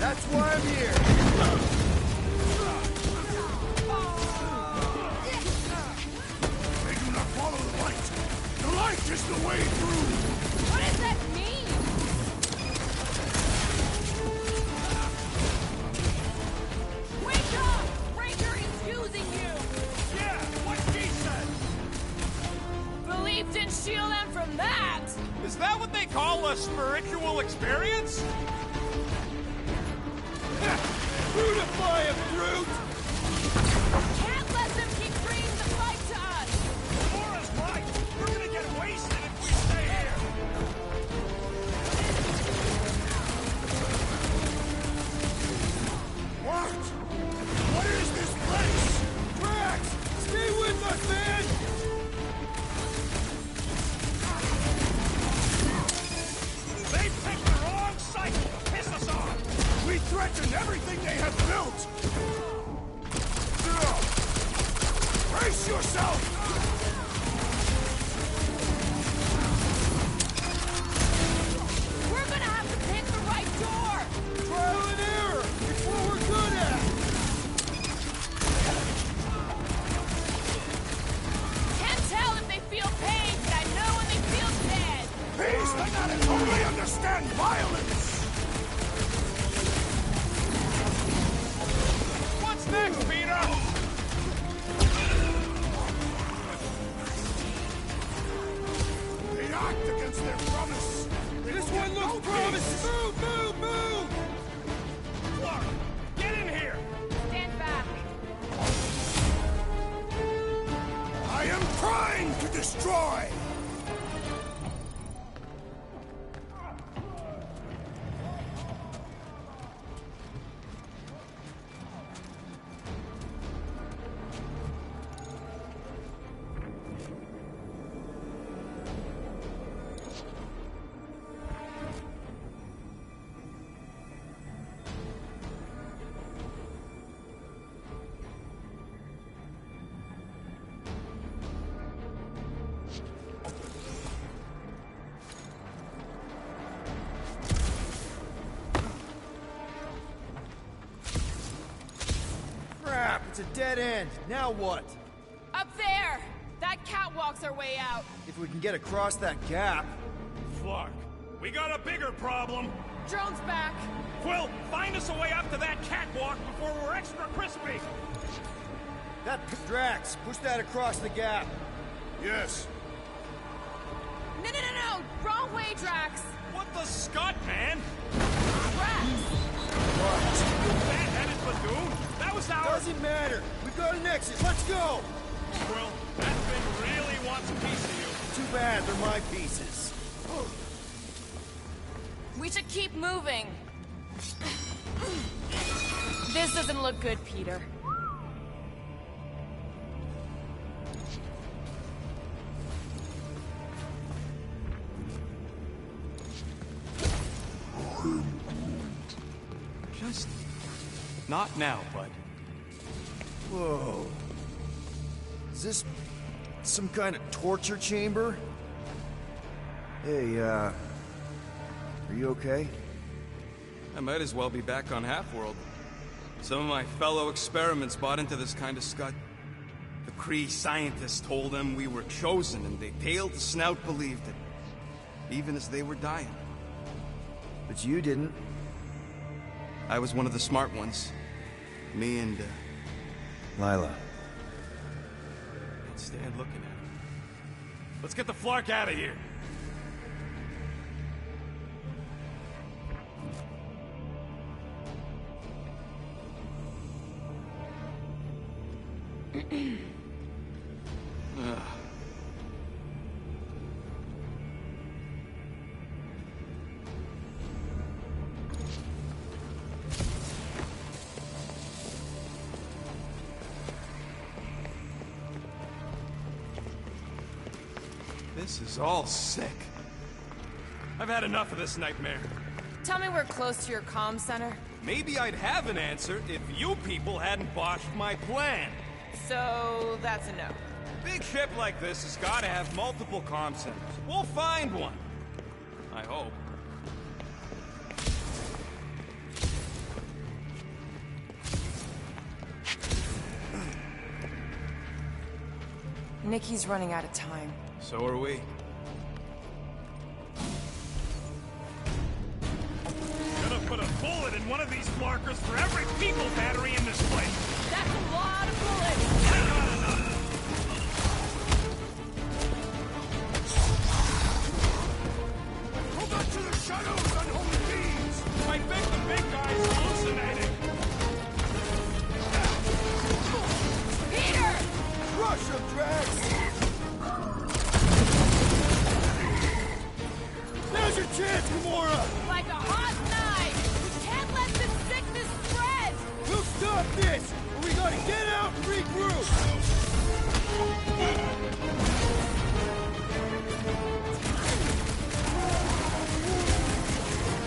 That's why I'm here. They do not follow the light. The light is the way through. What does that mean? Wake up! Ranger is using you! Yeah, what she said. Belief didn't shield them from that! Is that what they call a spiritual experience? Beautify him, brute! Can't let them keep bringing the fight to us! Laura's right. We're gonna get wasted if we stay here. What? What is this place? Drax! Stay with us, man! They picked the wrong cycle to piss us off. We threaten everything they have built. Brace yourself! We're gonna have to pick the right door! Trial and error! It's what we're good at! Can't tell if they feel pain, but I know when they feel dead! These fanatics only understand violence! What's next, Peter? They act against their promise. This one looks promising! Move, move, move! Clark, get in here. Stand back. I am trying to destroy! Crap, it's a dead end. Now what? Up there! That catwalk's our way out. If we can get across that gap... Clark, we got a bigger problem. Drone's back. Quill, find us a way up to that catwalk before we're extra crispy. Drax, push that across the gap. Yes. No! Wrong way, Drax! What the scut, man? Drax! Bad-headed platoon? That was our... Doesn't matter. We've got an exit. Let's go! Quill, that thing really wants a piece of you. Too bad they're my pieces. We should keep moving. This doesn't look good, Peter. Just... not now, bud. Whoa. Is this some kind of torture chamber? Hey, are you okay? I might as well be back on Half-World. Some of my fellow experiments bought into this kind of scut. The Kree scientists told them we were chosen, and they tailed the snout believed it. Even as they were dying. But you didn't. I was one of the smart ones. Me and, Lila. Can't stand looking at her. Let's get the Flark out of here. This is all sick. I've had enough of this nightmare. Tell me we're close to your comm center. Maybe I'd have an answer if you people hadn't botched my plan. So, that's a no. Big ship like this has got to have multiple comm centers. We'll find one. I hope. Nikki's running out of time. So are we. Gonna put a bullet in one of these markers for every people battery in this place. That's a lot of bullets! I got enough. Go back to the shadows, unholy beings! I think the big guy's hallucinating. Peter! Rush him, Drax! Now's your chance, Gamora! Like a hot knife! We can't let this sickness spread! We'll stop this! But we gotta get out and regroup!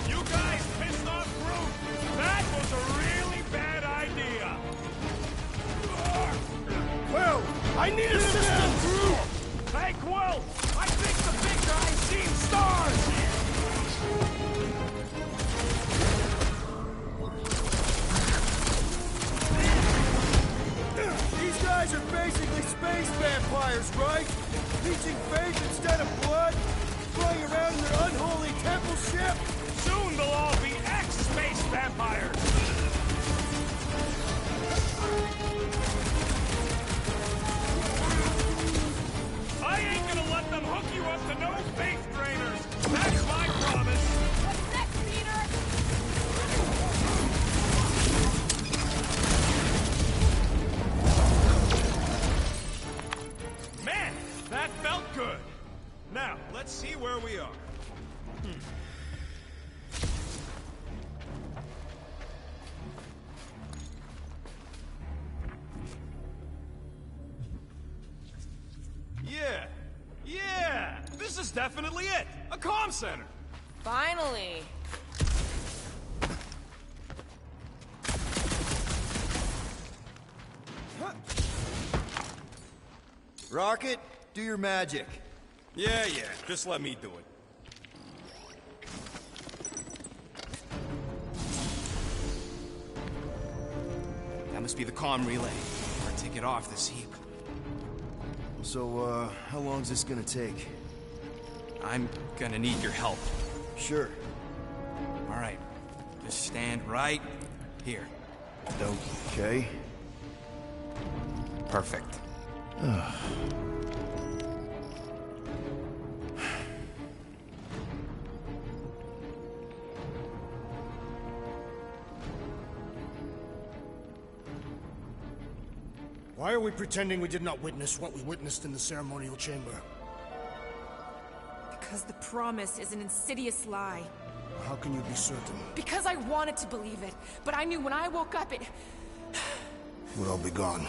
You guys pissed off Groot. That was a really bad idea. Well, I need a system through! Hey, Quill! I think the big guy's seen stars! These guys are basically space vampires, right? Leeching faith instead of blood? Flying around in their unholy temple ship? Soon they'll all be ex-space vampires! I ain't gonna let them hook you up to no faith drainers! That's my promise! What's next, Peter? Man, that felt good! Now, let's see where we are. Yeah! This is definitely it! A comm center! Finally! Rocket, do your magic. Yeah, just let me do it. That must be the comm relay. Or take it off this heap. So, how long's this gonna take? I'm gonna need your help. Sure. All right. Just stand right here. Okay. Perfect. Why are we pretending we did not witness what we witnessed in the ceremonial chamber? Because the promise is an insidious lie. How can you be certain? Because I wanted to believe it, but I knew when I woke up it... We'll all be gone.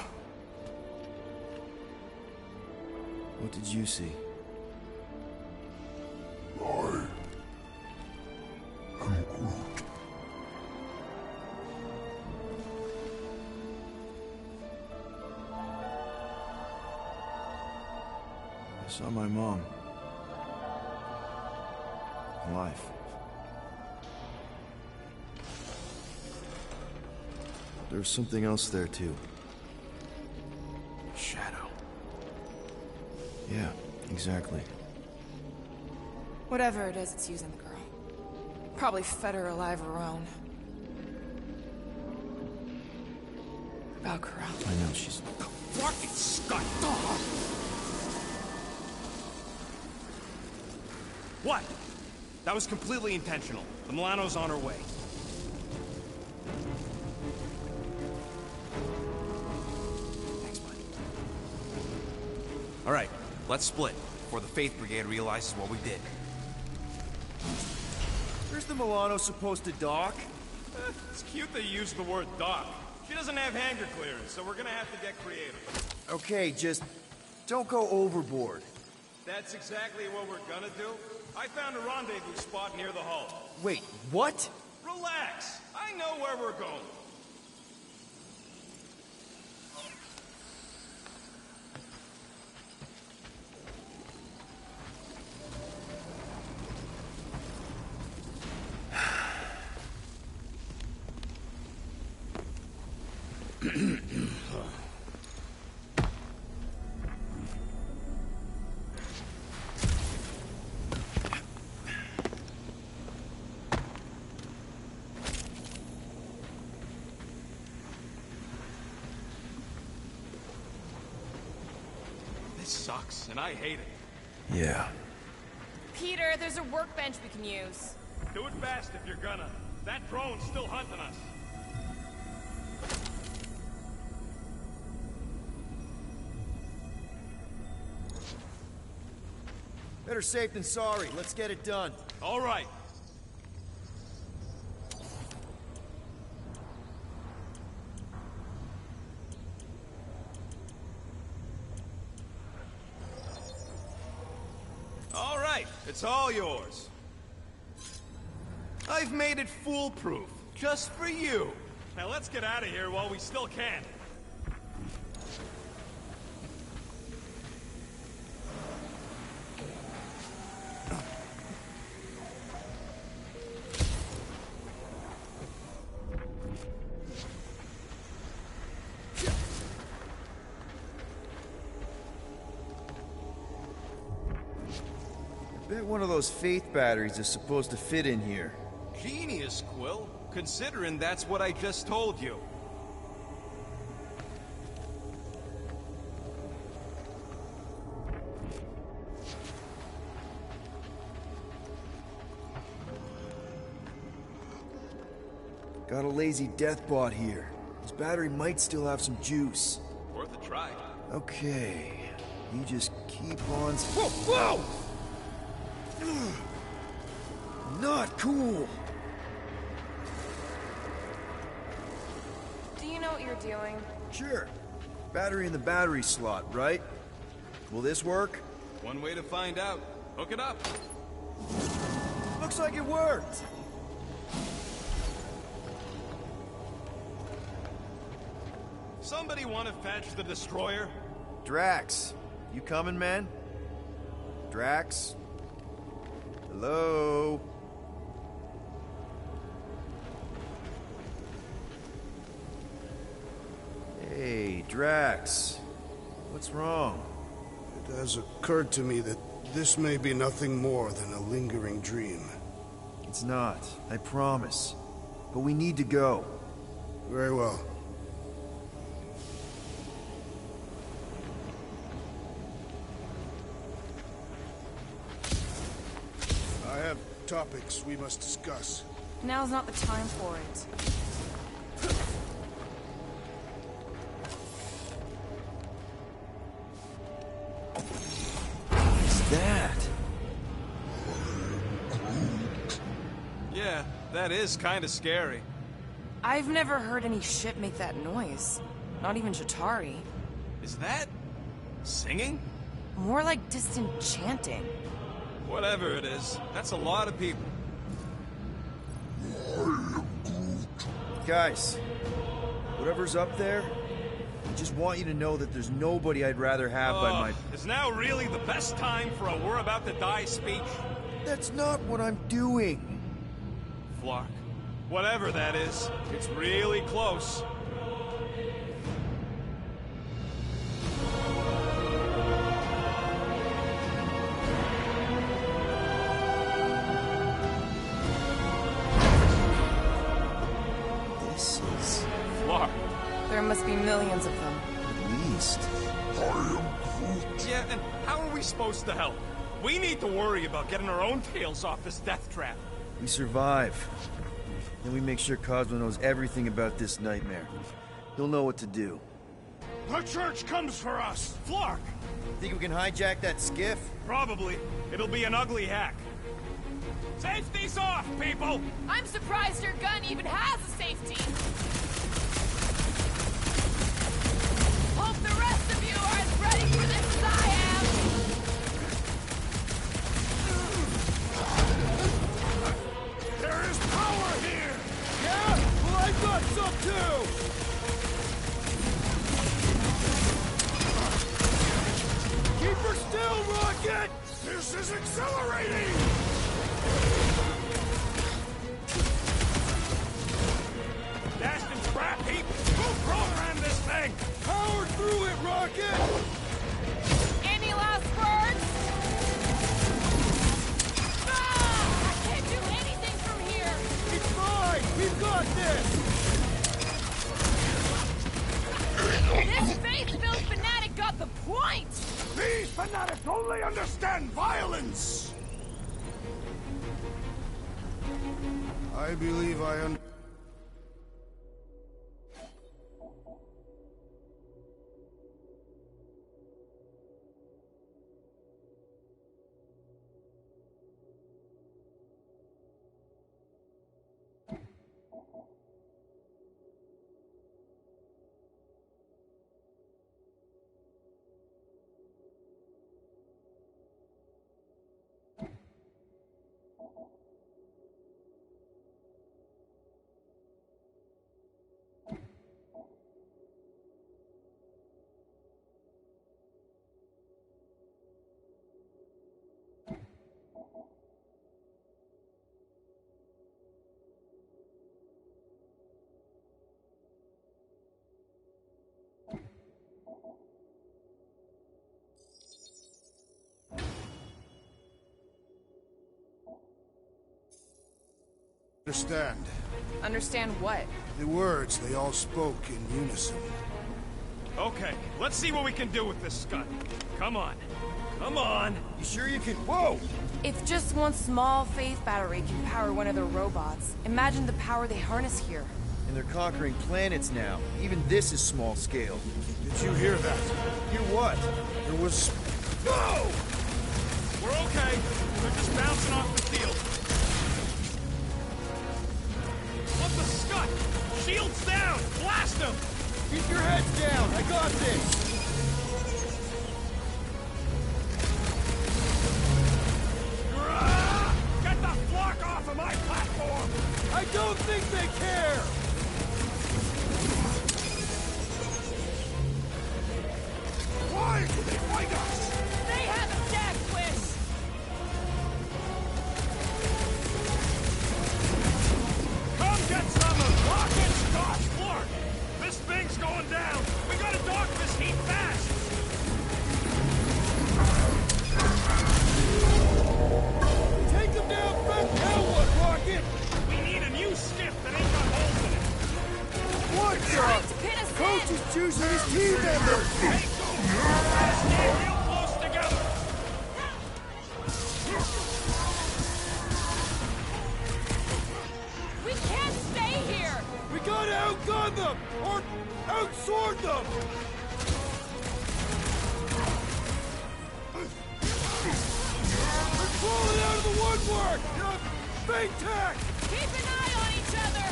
What did you see? I am Groot. I saw my mom. Alive. There was something else there, too. Shadow. Yeah, exactly. Whatever it is, it's using the girl. Probably fed her alive her own. Valkyrie. I know, she's... Fucking Scott! What? That was completely intentional. The Milano's on her way. Thanks, buddy. All right, let's split before the Faith Brigade realizes what we did. Where's the Milano supposed to dock? It's cute that you used the word dock. She doesn't have hangar clearance, so we're gonna have to get creative. Okay, just don't go overboard. That's exactly what we're gonna do. I found a rendezvous spot near the hull. Wait, what? Relax. I know where we're going. sucks, and I hate it. Yeah. Peter, there's a workbench we can use. Do it fast if you're gonna. That drone's still hunting us. Better safe than sorry. Let's get it done. All right. All right, it's all yours. I've made it foolproof, just for you. Now let's get out of here while we still can. Bet one of those faith batteries is supposed to fit in here. Genius, Quill, considering that's what I just told you. Got a lazy death bot here. This battery might still have some juice. Worth a try. Okay, you just keep on... Whoa! Whoa! Not cool! Do you know what you're doing? Sure. Battery in the battery slot, right? Will this work? One way to find out. Hook it up. Looks like it worked! Somebody want to fetch the destroyer? Drax, you coming, man? Drax? Hello? Hey, Drax. What's wrong? It has occurred to me that this may be nothing more than a lingering dream. It's not, I promise. But we need to go. Very well. I have topics we must discuss. Now's not the time for it. What's that? Yeah, that is kind of scary. I've never heard any ship make that noise. Not even Chitauri. Is that... singing? More like distant chanting. Whatever it is, that's a lot of people. Guys, whatever's up there, I just want you to know that there's nobody I'd rather have by my... Is now really the best time for a we're about to die speech? That's not what I'm doing. Flark. Whatever that is, it's really close. This is... Flark. There must be millions of them. at least. Yeah, and how are we supposed to help? We need to worry about getting our own tails off this death trap. We survive. Then we make sure Cosmo knows everything about this nightmare. He'll know what to do. The church comes for us! Flark! Think we can hijack that skiff? Probably. It'll be an ugly hack. Safety's off, people! I'm surprised your gun even has a safety. Hope the rest of you are as ready for this as I am. There is power here! Yeah? Well, I've got some too! Keep her still, Rocket! This is exhilarating! Dashed and scrap heap! Who programmed this thing? Power through it, Rocket! Any last words? Ah! I can't do anything from here. It's fine! We've got this! This faith-filled fanatic got the point. These fanatics only understand violence! I believe I understand. Understand what? The words they all spoke in unison. Okay, let's see what we can do with this scud. Come on. Come on. You sure you can? Whoa! If just one small faith battery can power one of their robots, imagine the power they harness here. And they're conquering planets now. Even this is small scale. Did you hear that? Hear what? There was... Whoa! We're okay. They're just bouncing off the field. What the scud? Shields down! Blast them! Keep your heads down! I got this! Get the flock off of my platform! I don't think they care! Why do they fight us? They have a death wish! Come get some of Rocket's Doc Clark! This thing's going down! We gotta dock this heat fast! Take them down fast! Now what, Rocket? We need a new skiff that ain't got holes in it! What Trying to the? pin us Coach in! is choosing his team members! Hey, let's stay real close together! We can't stay here! We gotta outgun them! Or outsword them! They're crawling out of the woodwork! Big tack! Keep an eye on each other!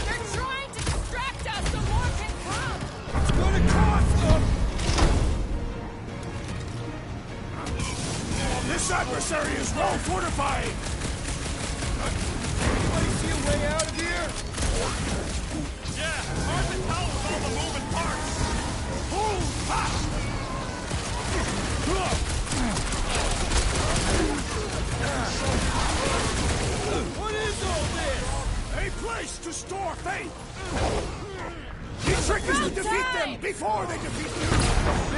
They're trying to distract us so more can come! It's gonna cost them! This adversary is well fortified! Anybody see a way out of here? Yeah, hard to tell with all the moving parts! Hold fast! What is all this? A place to store faith! The trick is to defeat them before they defeat you!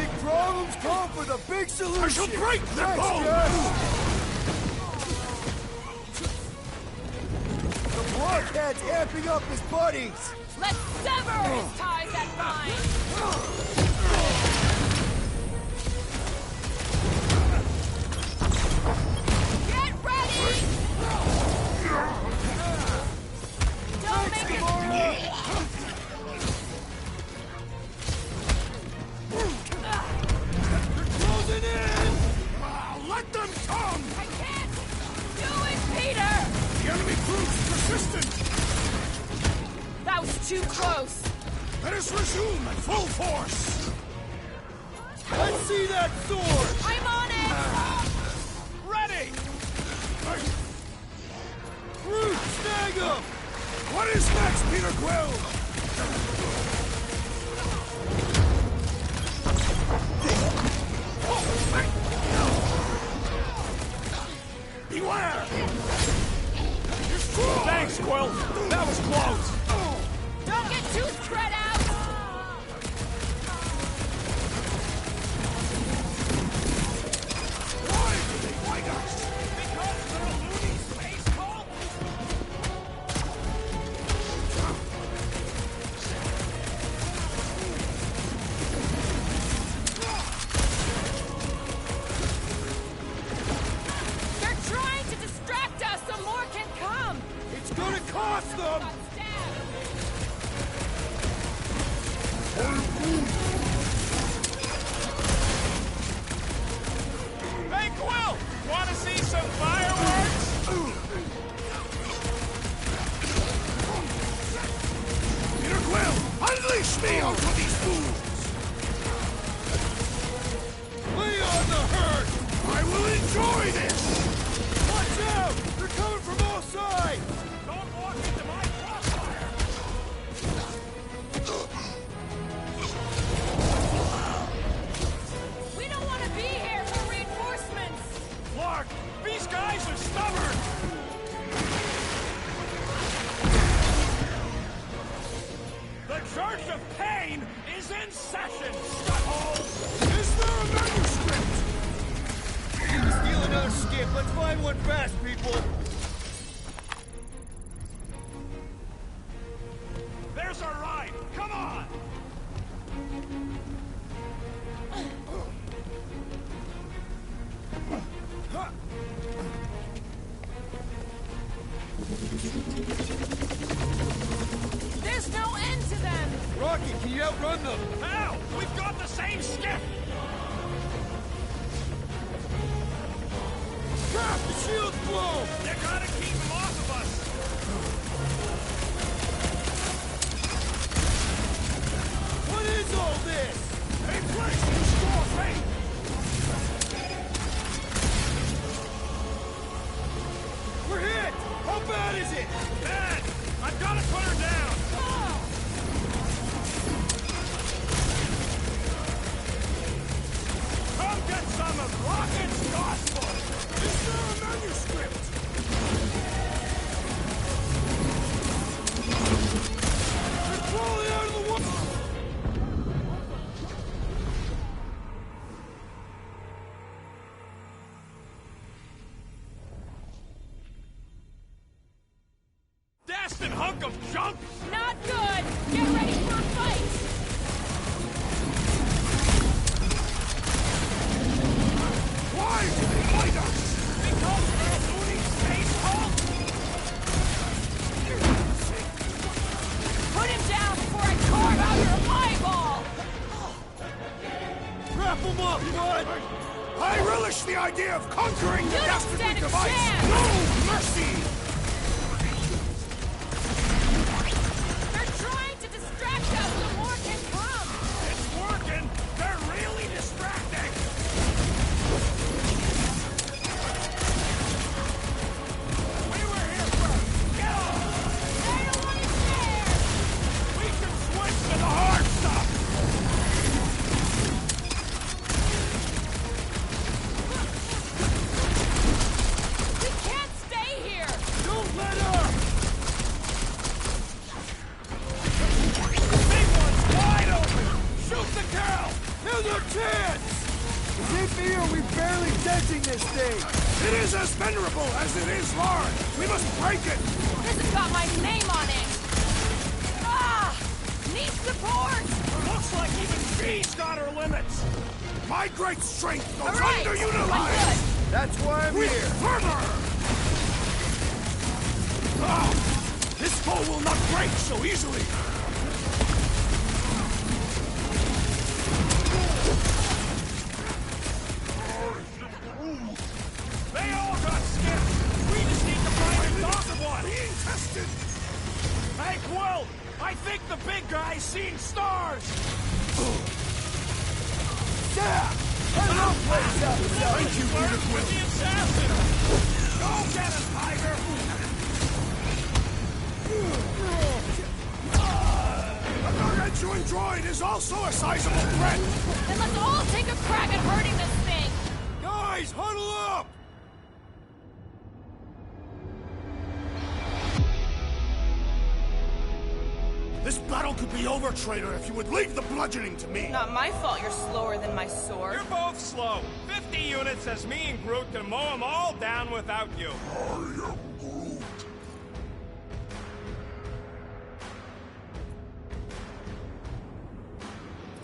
Big problems call for the big solution! I shall break their Thanks, bones! Gus. The blockhead's amping up his buddies! Let's sever his ties that bind! Get ready! Don't make it... Closing in! Let them come! I can't do it, Peter! The enemy proves persistent! That was too close! Let us resume at full force! Let's see that sword! I'm on it! Ready! Root, snag him! What is next, Peter Quill? Beware! Thanks, Quill! That was close! Don't get too spread out! Why do they fight us? Because they're a loony space cult? find one fast, people! There's our ride! Come on! There's no end to them! Rocky, can you outrun them? How? We've got the same skiff! Crap! The shield's blown! You gotta keep them off of us! What is all this? A place to store faith! We're hit! How bad is it? Bad! I've gotta put her down! Come get some of Rocket's gospel! Is there a manuscript? They're crawling out of the water! Dastin' hunk of junk! Not good! Get ready for a fight! Why do they fight us? Because we're a looting space cult? Put him down before I carve out your eyeball! Wrap them up, bud! I relish the idea of conquering the You don't dastardly stand a device! chance! No mercy! They're trying to distract us so more can come! It's working! They're really distracting! We were here first! Get off! They don't want to share! We can switch to the hard stuff! We can't stay here! Don't let up! Big one's wide open! Shoot the cow! Now's our chance! Is it me or are we barely dentting this thing? It is as venerable as it is large! We must break it! This has got my name on it! Ah! Need support! Looks like even she's got her limits! My great strength goes All right, I'm underutilized! good. That's why I'm With here! fervor! Ah! This foe will not break so easily! They all got skipped! We just need to find a dock one! Being tested! Hey, Quill! I think the big guy's seeing stars! Yeah! I love places out the Thank you, with the assassin! Go get him, Tiger! The gargantuan droid is also a sizable threat! Then let's all take a crack at hurting this thing! Guys, huddle up! This battle could be over, traitor, if you would leave the bludgeoning to me! Not my fault you're slower than my sword. You're both slow. 50 units says me and Groot can mow them all down without you.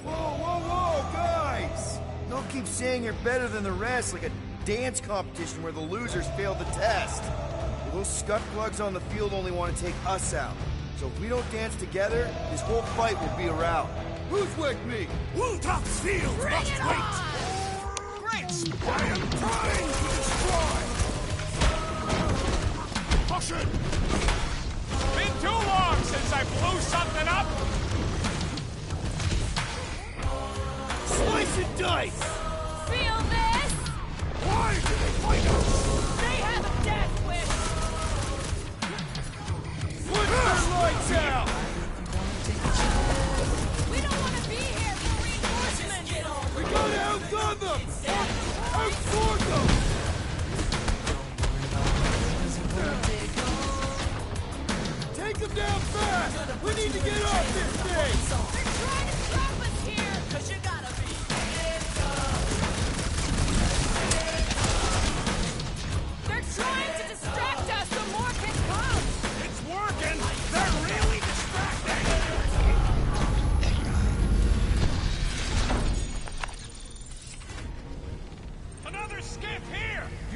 Whoa, whoa, whoa, guys! Don't keep saying you're better than the rest like a dance competition where the losers fail the test. Well, those scut plugs on the field only want to take us out. So if we don't dance together, this whole fight will be a rout. Who's with me? Wooltop's field Bring must it wait! on! Great! I am trying to destroy! Caution! Been too long since I blew something up. Slice and dice! Feel this? Why do they fight us? They have a death wish! Put their lights out! We don't want to be here for reinforcements! We gotta outgun them! Outsword them! Take them down fast! We need to get off this thing! They're trying to trap us here! 'Cause you gotta be... They're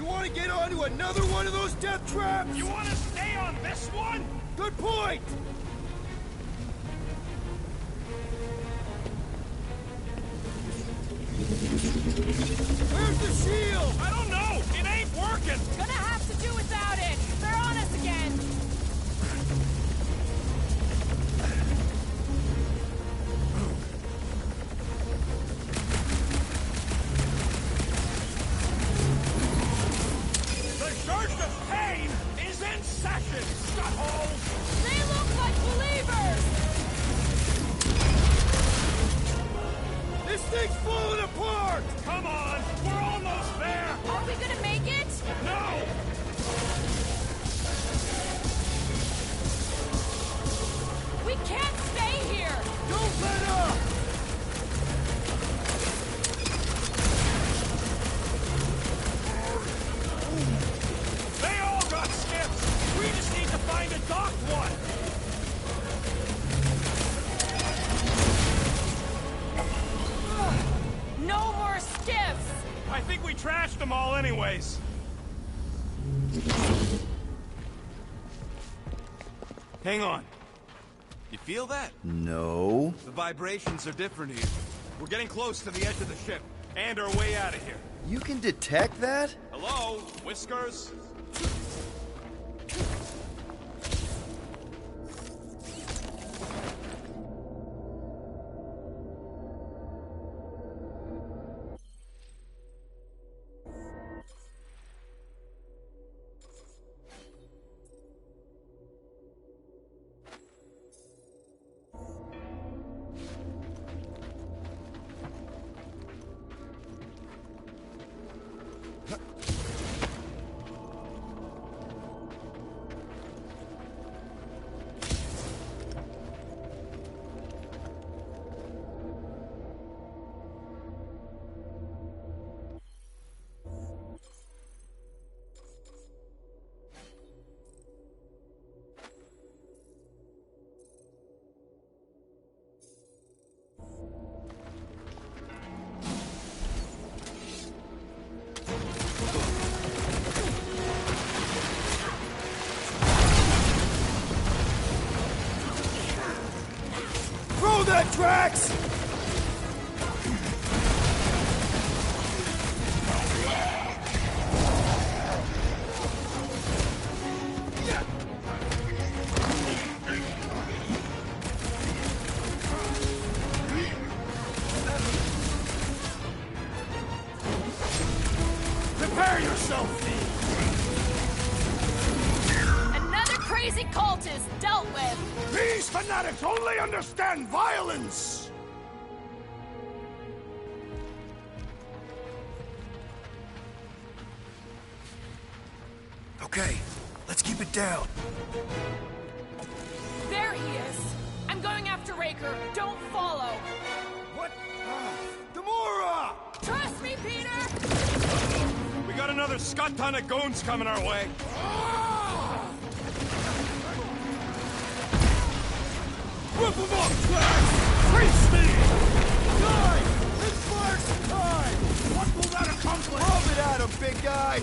You want to get onto another one of those death traps? You want to stay on this one? Good point! Where's the shield? I don't know! It ain't working! Gonna have to do without it. They're on us again. The Church of Pain is in session, scut-holes! They look like believers. This thing's falling apart! Come on! We're almost there! Are we gonna make it? No! We can't stay here. Don't let up! They all got skips! We just need to find a docked one! No more skiffs. I think we trashed them all anyways. Hang on. You feel that? No. The vibrations are different here. We're getting close to the edge of the ship, and our way out of here. You can detect that? Hello, Whiskers? Throw that, Drax! Prepare yourself, thief! Another crazy cultist dealt with. These fanatics only understand violence! Okay, let's keep it down. There he is. I'm going after Raker. Don't follow. What? Gamora! Trust me, Peter. We got another scut ton of goons coming our way. Rip him up, Drax! Freeze me! Guys, let's fire some time! What will that accomplish? Rub it at him, big guy!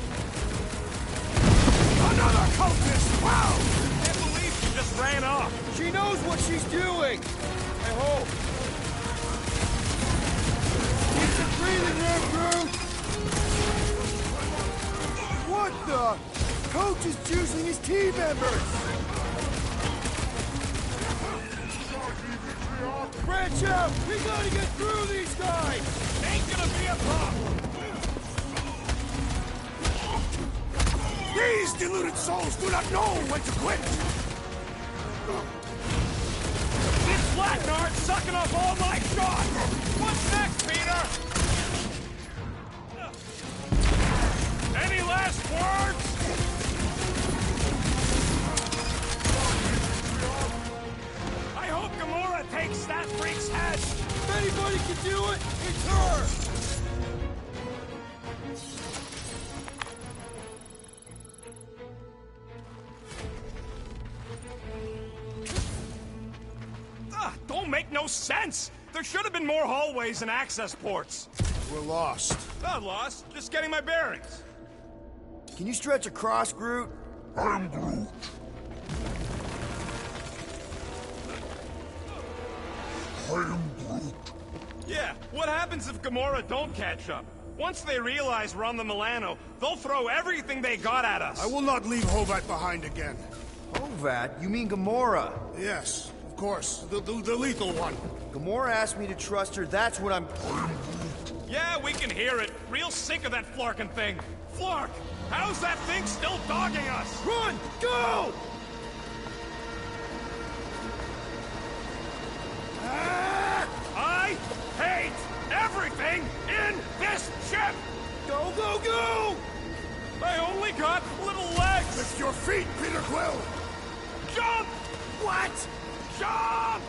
Another cultist! Wow! Can't believe she just ran off. She knows what she's doing! I hope. Keep it breathing there, Groot! What the? Coach is juicing his team members! Branch out! We gotta get through these guys! Ain't gonna be a problem. These deluded souls do not know when to quit! This Flatnard's sucking up all my shots! What's next, Peter? Any last words? I hope Gamora takes that freak's head! If anybody can do it, it's her! Don't make no sense! There should have been more hallways and access ports. We're lost. Not lost, just getting my bearings. Can you stretch across, Groot? I'm Groot. I am Groot. Yeah, what happens if Gamora don't catch up? Once they realize we're on the Milano, they'll throw everything they got at us. I will not leave Hovat behind again. Hovat? You mean Gamora? Yes, of course. The lethal one. Gamora asked me to trust her, that's what I'm... Yeah, we can hear it. Real sick of that Flarkin thing. Flark, how's that thing still dogging us? Run! Go! I hate everything in this ship! Go, go, go! I only got little legs! Lift your feet, Peter Quill! Jump! What? Jump!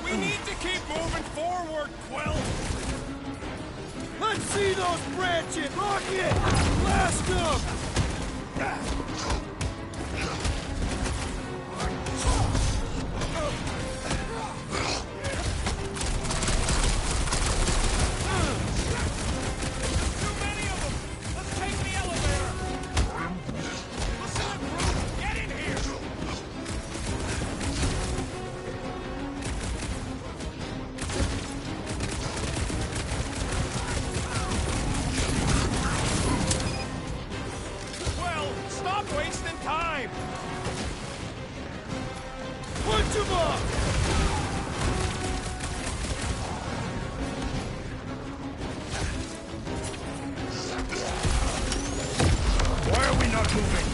We need to keep moving forward, Quill! Let's see those branches! Rocket! Blast them! Too many of them! Let's take the elevator! Listen up, Groot! Get in here! Well, stop wasting time! Punch him up! Why are we not moving?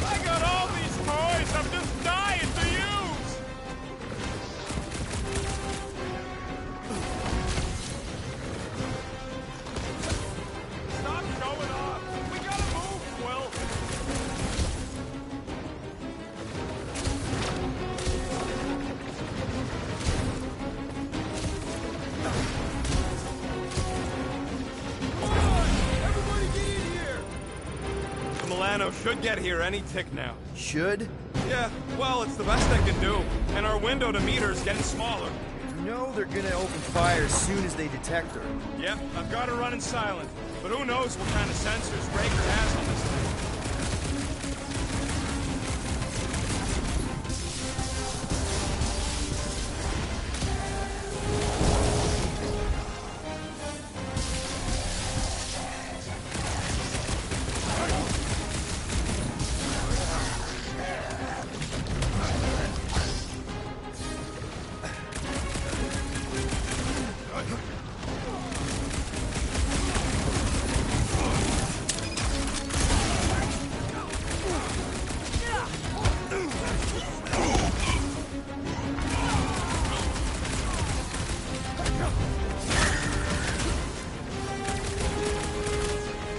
I got all these toys I'm just dying to use! Stop showing off! We gotta move, Quill! Everybody get in here! The Milano should get here any tick now. Should? Yeah, well, it's the best I can do. And our window to meet her is getting smaller. You know they're gonna open fire as soon as they detect her. Yep, I've got her running silent. But who knows what kind of sensors Raker has on this thing.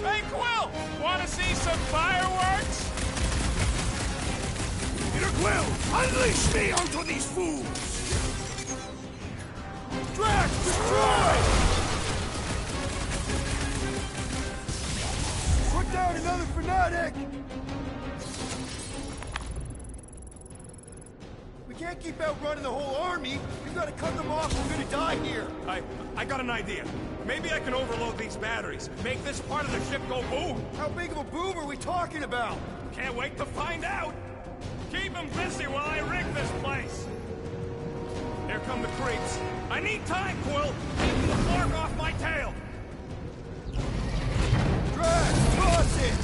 Hey, Quill! Wanna see some fireworks? Peter Quill, unleash me onto these fools! Drax, destroy! Put down another fanatic! We can't keep outrunning the whole army. We've got to cut them off. We're gonna die here. I got an idea. Maybe I can overload these batteries. Make this part of the ship go boom. How big of a boom are we talking about? Can't wait to find out. Keep them busy while I rig this place. Here come the creeps. I need time, Quill. Keep the Flark off my tail. Drax, toss it!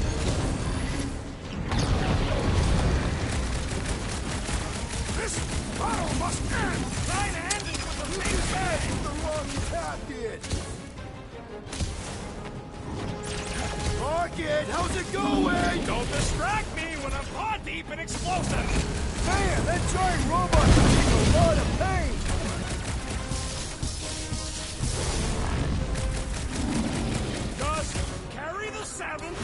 This battle must end! Try to end it with a big bang. The wrong tactic! Rocket, how's it going? Don't distract me when I'm paw deep in explosives. Man, that giant robot's in a lot of pain! Just carry the 7.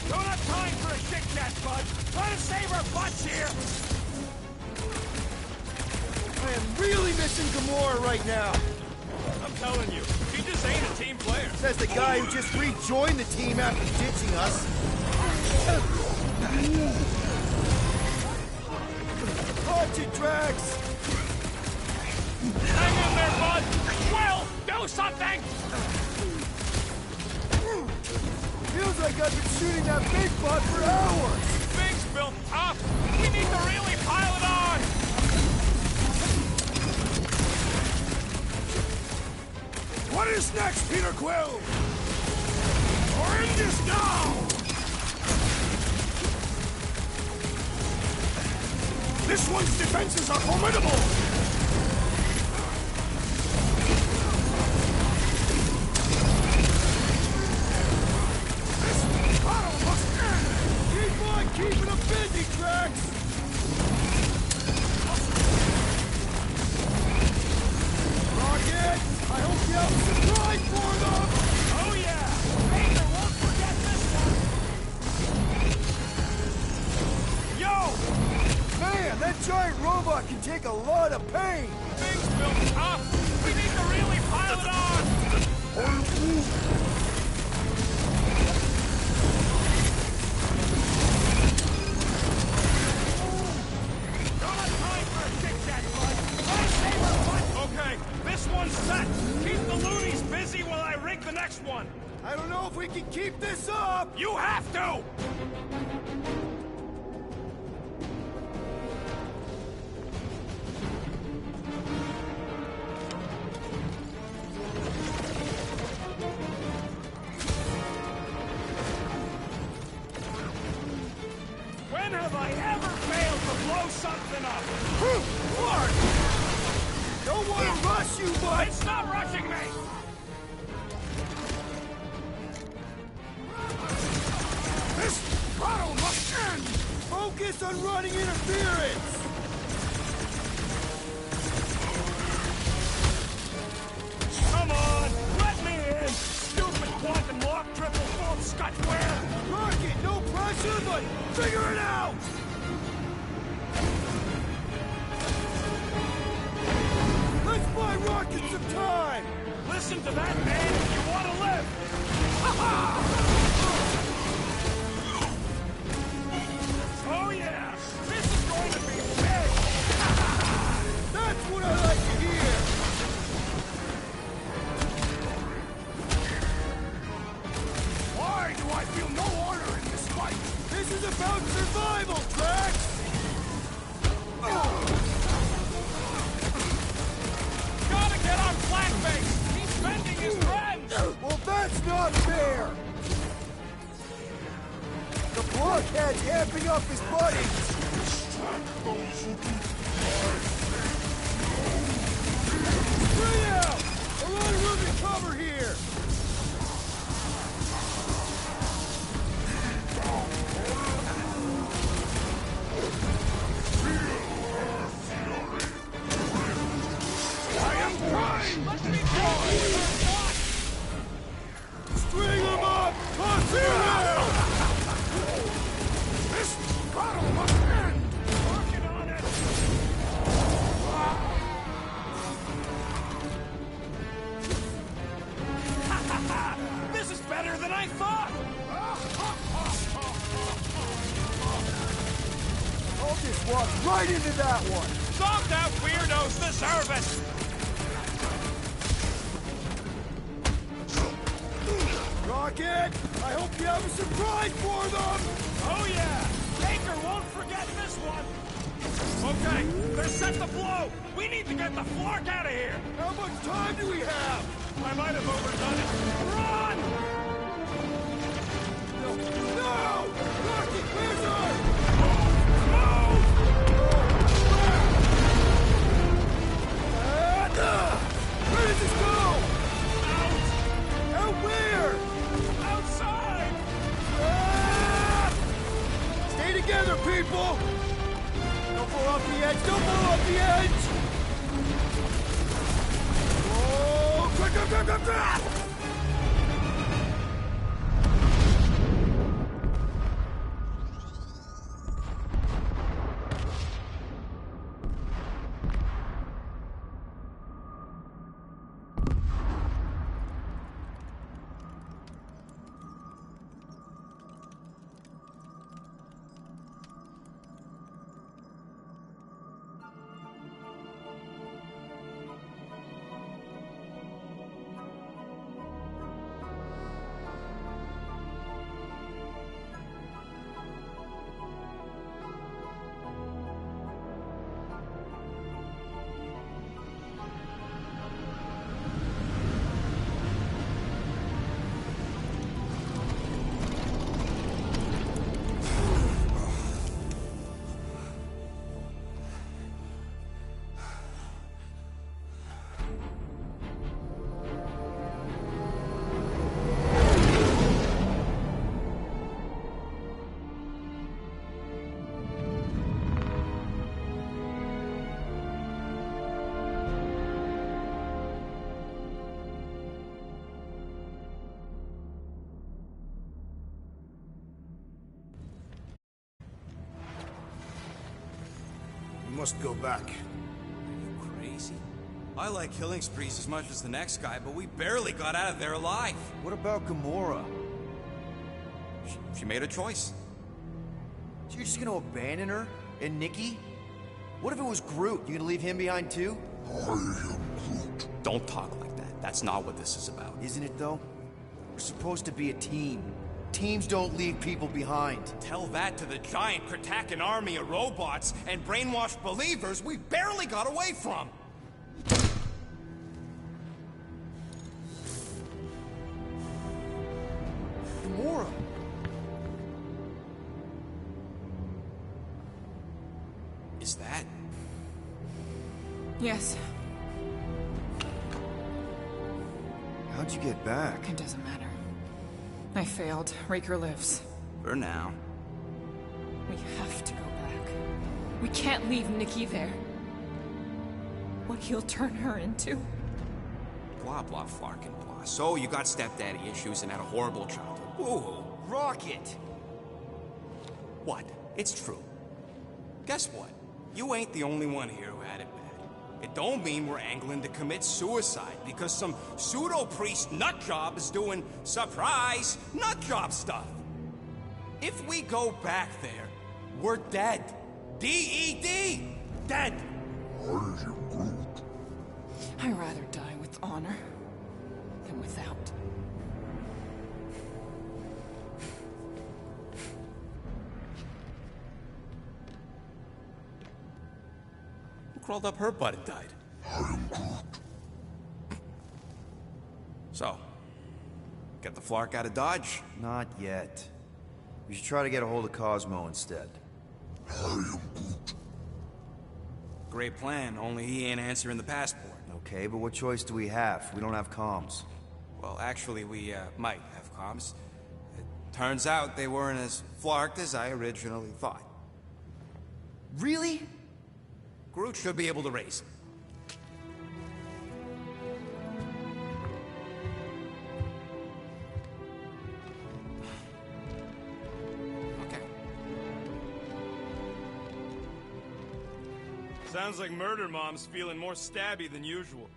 Don't have time for a chit-chat, bud. Try to save our butts here. I am really missing Gamora right now. I'm telling you, she just ain't a team player. Says the guy who just rejoined the team after ditching us. Watch it, Drax! Hang in there, bud! Will, do something! Feels like I've been shooting that big bot for hours! Things built tough! We need to really pile it on! What is next, Peter Quill? We're in this now! This one's defenses are formidable! This battle must end! Keep on keeping them busy, Drax! Rocket! I hope you have a surprise for them! Oh yeah! Baker won't forget this one! Yo! Man, that giant robot can take a lot of pain! Things built tough! We need to really pile it on! Don't have time for a tic-tac fight! Okay, this one's set! Keep the loonies busy while I rig the next one! I don't know if we can keep this up! You have to! When have I ever failed to blow something up? Mark! Don't want to rush you, but... It's not rushing me! This battle must end! Focus on running interference! Come on! Let me in! Stupid quantum lock triple fault scutware! Rocket, no pressure, but figure it out! Let's buy Rocket some time! Listen to that, man, if you want to live! Oh yeah! This is going to be big! That's what I like to hear! Why do I feel no honor in this fight? This is about survival, Drax! Gotta get on flat base! He's spending his friends! Well, that's not fair! The blockhead's amping up his buddies! Straight out! A lot of room to cover here! I am trying! Let's be going! String them up! Toss him out! This battle must end! Working on it! This is better than I thought! I'll just walk right into that one! Zonked out weirdos deserve it! Rocket! I hope you have a surprise for them! Oh yeah! Baker won't forget this one! Okay, they're set to blow! We need to get the flark out of here! How much time do we have? I might have overdone it. Run! No! Rocket, where's our... Move! Where does this go? Out! Out where? Outside! Stay together, people! Don't blow off the edge! Don't blow off the edge! Oh, quick, quick, quick, quick, quick! must go back. You crazy? I like killing sprees as much as the next guy, but we barely got out of there alive. What about Gamora? She made a choice. So you're just gonna abandon her? And Nikki? What if it was Groot? You gonna leave him behind too? Don't talk like that. That's not what this is about. Isn't it though? We're supposed to be a team. Teams don't leave people behind. Tell that to the giant Kratakan army of robots and brainwashed believers we barely got away from. Gamora! Is that? Yes, How'd you get back? it doesn't matter. I failed. Raker lives. For now. We have to go back. We can't leave Nikki there. What he'll turn her into. Blah, blah, Flarkin, blah. So you got stepdaddy issues and had a horrible childhood. Ooh. Rocket! What? It's true. Guess what? You ain't the only one here who had it bad. It don't mean we're angling to commit suicide because some pseudo-priest nutjob is doing surprise nutjob stuff. If we go back there, we're dead. D-E-D! Dead! I'd rather die with honor than without. Who crawled up her butt and died? So, get the Flark out of Dodge? Not yet. We should try to get a hold of Cosmo instead. Great plan, only he ain't answering the passport. Okay, but what choice do we have? We don't have comms. Well, actually, we might have comms. It turns out they weren't as flarked as I originally thought. Really? Groot should be able to raise him. Okay. Sounds like Murder Mom's feeling more stabby than usual.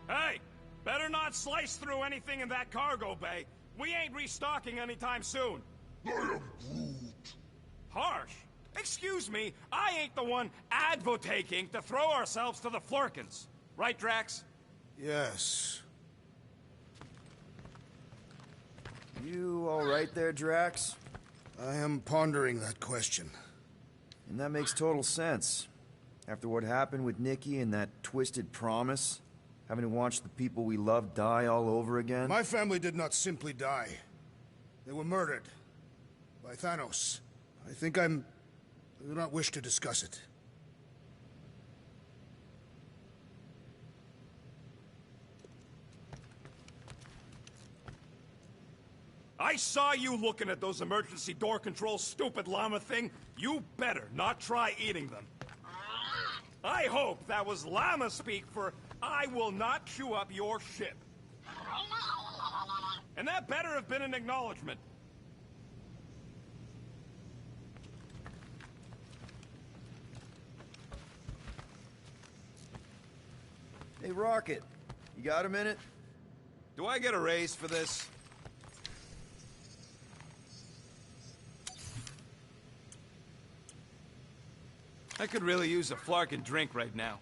Hey! Better not slice through anything in that cargo bay. We ain't restocking anytime soon. I am Groot. Harsh. Excuse me, I ain't the one advocating to throw ourselves to the Flurkins. Right, Drax? Yes. You alright there, Drax? I am pondering that question. And that makes total sense. After what happened with Nikki and that twisted promise, having to watch the people we love die all over again. My family did not simply die. They were murdered. By Thanos. I do not wish to discuss it. I saw you looking at those emergency door controls, stupid llama thing. You better not try eating them. I hope that was llama speak for I will not chew up your ship. And that better have been an acknowledgement. Hey, Rocket, you got a minute? Do I get a raise for this? I could really use a Flarkin drink right now.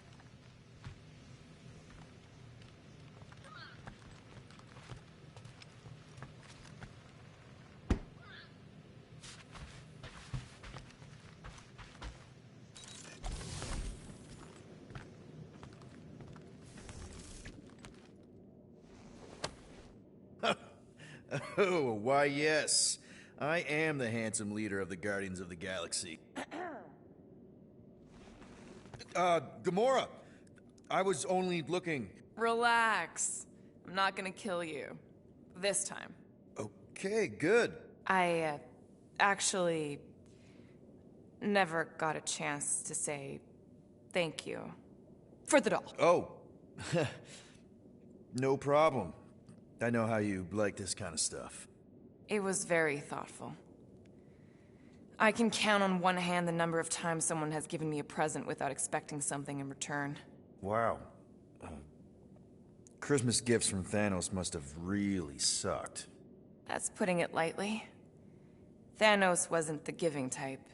Oh, why yes. I am the handsome leader of the Guardians of the Galaxy. Gamora, I was only looking. Relax. I'm not gonna kill you. This time. Okay, good. I, actually never got a chance to say thank you for the doll. Oh, no problem. I know how you like this kind of stuff. It was very thoughtful. I can count on one hand the number of times someone has given me a present without expecting something in return. Wow. Christmas gifts from Thanos must have really sucked. That's putting it lightly. Thanos wasn't the giving type.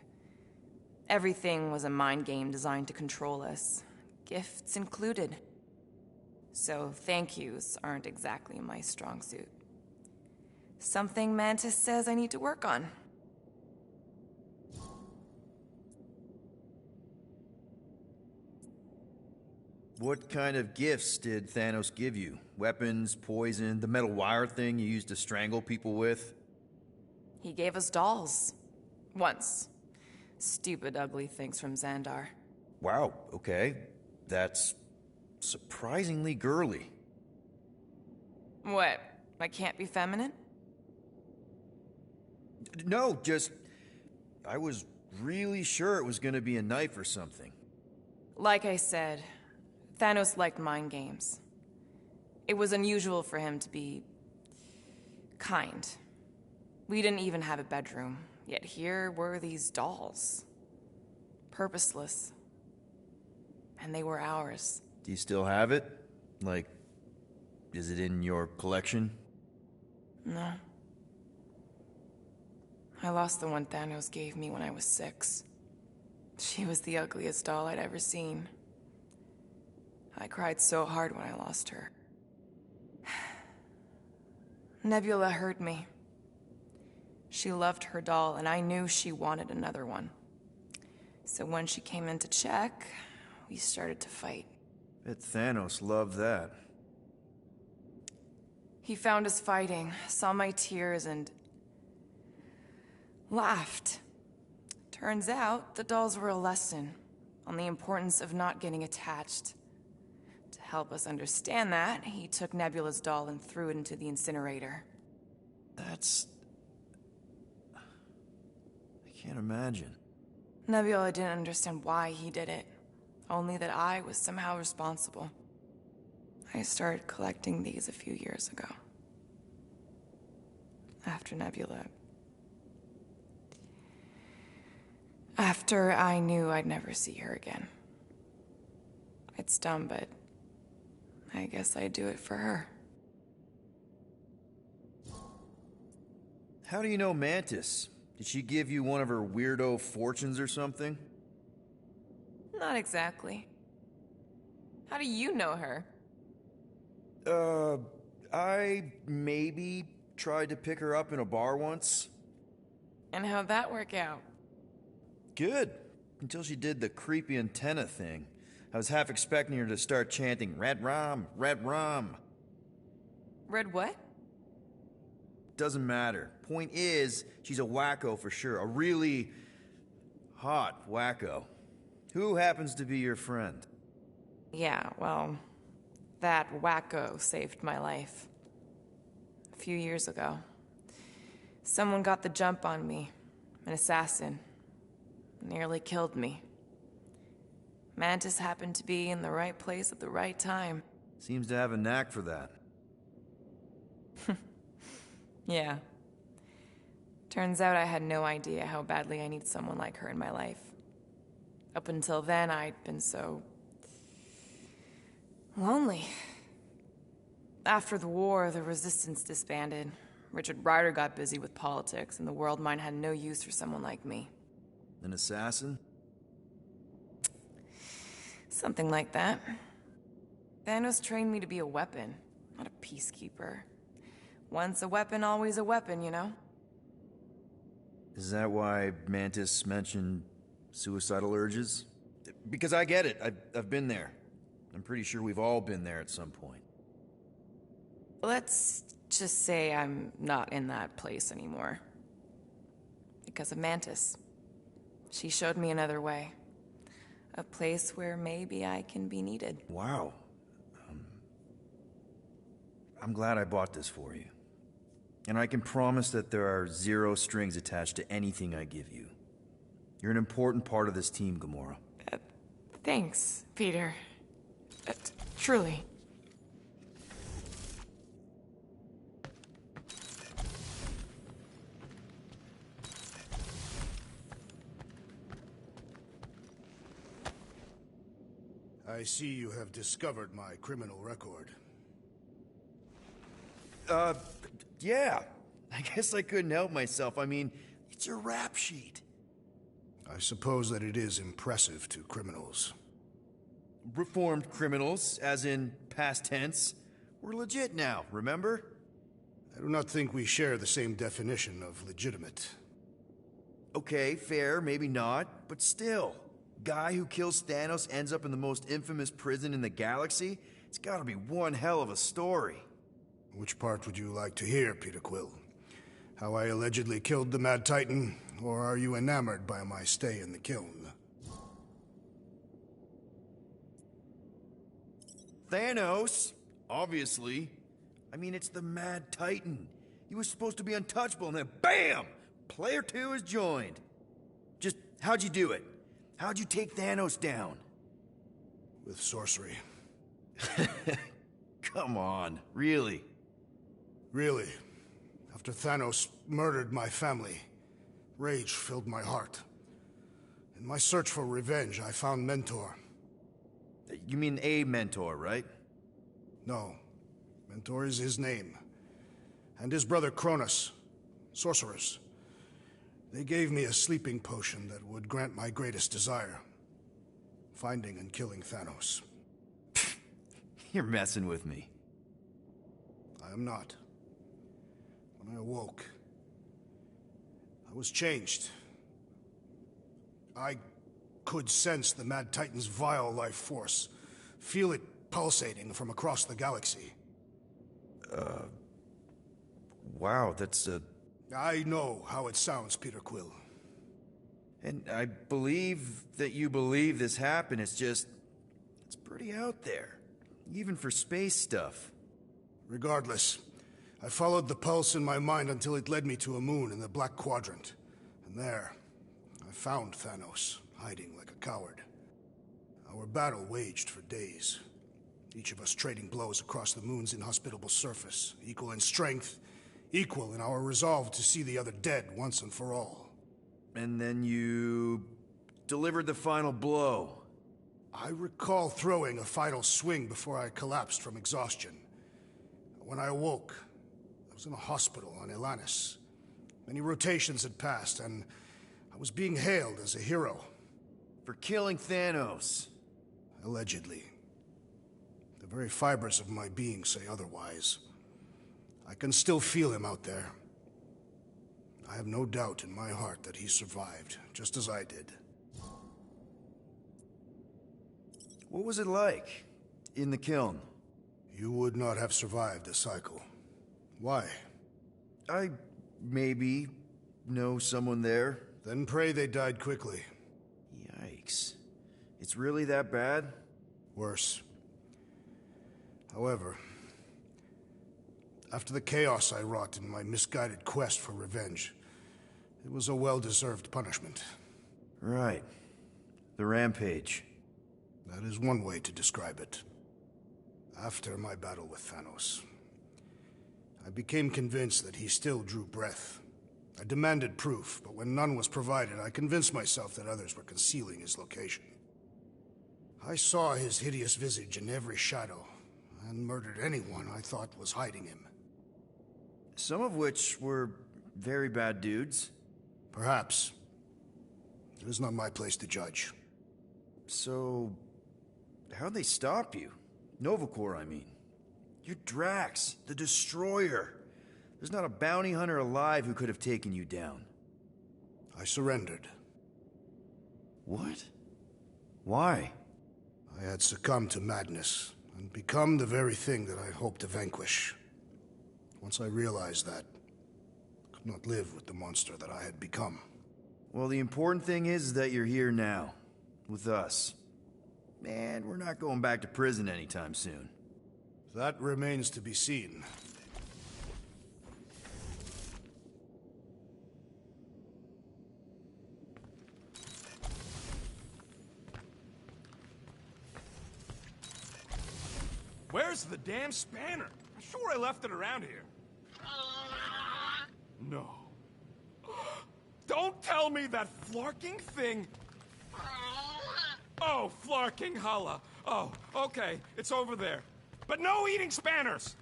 Everything was a mind game designed to control us, gifts included. So thank yous aren't exactly my strong suit. Something Mantis says I need to work on. What kind of gifts did Thanos give you? Weapons, poison, the metal wire thing you used to strangle people with? He gave us dolls. Once. Stupid, ugly things from Xandar. Wow, okay. That's surprisingly girly. What? I can't be feminine? No, just... I was really sure it was gonna be a knife or something. Like I said, Thanos liked mind games. It was unusual for him to be kind. We didn't even have a bedroom, yet here were these dolls. Purposeless. And they were ours. Do you still have it? Like, is it in your collection? No. I lost the one Thanos gave me when I was 6. She was the ugliest doll I'd ever seen. I cried so hard when I lost her. Nebula hurt me. She loved her doll, and I knew she wanted another one. So when she came in to check, we started to fight. Bet Thanos loved that. He found us fighting, saw my tears, and laughed. Turns out, the dolls were a lesson on the importance of not getting attached. To help us understand that, he took Nebula's doll and threw it into the incinerator. That's... I can't imagine. Nebula didn't understand why he did it, only that I was somehow responsible. I started collecting these a few years ago. After Nebula. After I knew I'd never see her again. It's dumb, but I guess I'd do it for her. How do you know Mantis? Did she give you one of her weirdo fortunes or something? Not exactly. How do you know her? I maybe tried to pick her up in a bar once. And how'd that work out? Good. Until she did the creepy antenna thing. I was half expecting her to start chanting, Red Rum, Red Rum. Red what? Doesn't matter. Point is, she's a wacko for sure. A really hot wacko. Who happens to be your friend? Yeah, well, that wacko saved my life. A few years ago. Someone got the jump on me. An assassin. Nearly killed me. Mantis happened to be in the right place at the right time. Seems to have a knack for that. Yeah. Turns out I had no idea how badly I needed someone like her in my life. Up until then, I'd been so... lonely. After the war, the Resistance disbanded. Richard Rider got busy with politics, and the world mine had no use for someone like me. An assassin? Something like that. Thanos trained me to be a weapon, not a peacekeeper. Once a weapon, always a weapon, you know? Is that why Mantis mentioned suicidal urges? Because I get it. I've been there. I'm pretty sure we've all been there at some point. Let's just say I'm not in that place anymore. Because of Mantis. She showed me another way. A place where maybe I can be needed. Wow. I'm glad I bought this for you. And I can promise that there are 0 strings attached to anything I give you. You're an important part of this team, Gamora. Thanks, Peter. Truly. I see you have discovered my criminal record. Yeah. I guess I couldn't help myself. I mean, it's your rap sheet. I suppose that it is impressive to criminals. Reformed criminals, as in past tense. We're legit now, remember? I do not think we share the same definition of legitimate. Okay, fair, maybe not, but still. Guy who kills Thanos ends up in the most infamous prison in the galaxy? It's gotta be one hell of a story. Which part would you like to hear, Peter Quill? How I allegedly killed the Mad Titan, or are you enamored by my stay in the kiln? Thanos, obviously. I mean, it's the Mad Titan. He was supposed to be untouchable, and then BAM! Player 2 is joined. Just, how'd you do it? How'd you take Thanos down? With sorcery. Come on, really? Really. After Thanos murdered my family, rage filled my heart. In my search for revenge, I found Mentor. You mean a mentor, right? No. Mentor is his name. And his brother Cronus. Sorcerers. They gave me a sleeping potion that would grant my greatest desire. Finding and killing Thanos. You're messing with me. I am not. When I awoke, I was changed. I could sense the Mad Titan's vile life force, feel it pulsating from across the galaxy. Wow, that's I know how it sounds, Peter Quill. And I believe that you believe this happened. It's just, it's pretty out there. Even for space stuff. Regardless, I followed the pulse in my mind until it led me to a moon in the Black Quadrant. And there, I found Thanos, hiding like a coward. Our battle waged for days. Each of us trading blows across the moon's inhospitable surface, equal in strength, equal in our resolve to see the other dead once and for all. And then you delivered the final blow. I recall throwing a final swing before I collapsed from exhaustion. When I awoke, I was in a hospital on Elanis. Many rotations had passed, and I was being hailed as a hero. For killing Thanos. Allegedly. The very fibers of my being say otherwise. I can still feel him out there. I have no doubt in my heart that he survived, just as I did. What was it like in the kiln? You would not have survived the cycle. Why? I maybe know someone there. Then pray they died quickly. Yikes. It's really that bad? Worse. However, after the chaos I wrought in my misguided quest for revenge, it was a well-deserved punishment. Right. The rampage. That is one way to describe it. After my battle with Thanos, I became convinced that he still drew breath. I demanded proof, but when none was provided, I convinced myself that others were concealing his location. I saw his hideous visage in every shadow, and murdered anyone I thought was hiding him. Some of which were very bad dudes. Perhaps. It is not my place to judge. So, how'd they stop you? Nova Corps, I mean. You're Drax, the Destroyer. There's not a bounty hunter alive who could have taken you down. I surrendered. What? Why? I had succumbed to madness, and become the very thing that I hoped to vanquish. Once I realized that, I could not live with the monster that I had become. Well, the important thing is that you're here now, with us. And we're not going back to prison anytime soon. That remains to be seen. Where's the damn spanner? I'm sure I left it around here. No. Don't tell me that flarking thing... Oh, flarking holla. Oh, okay. It's over there. But no eating spanners!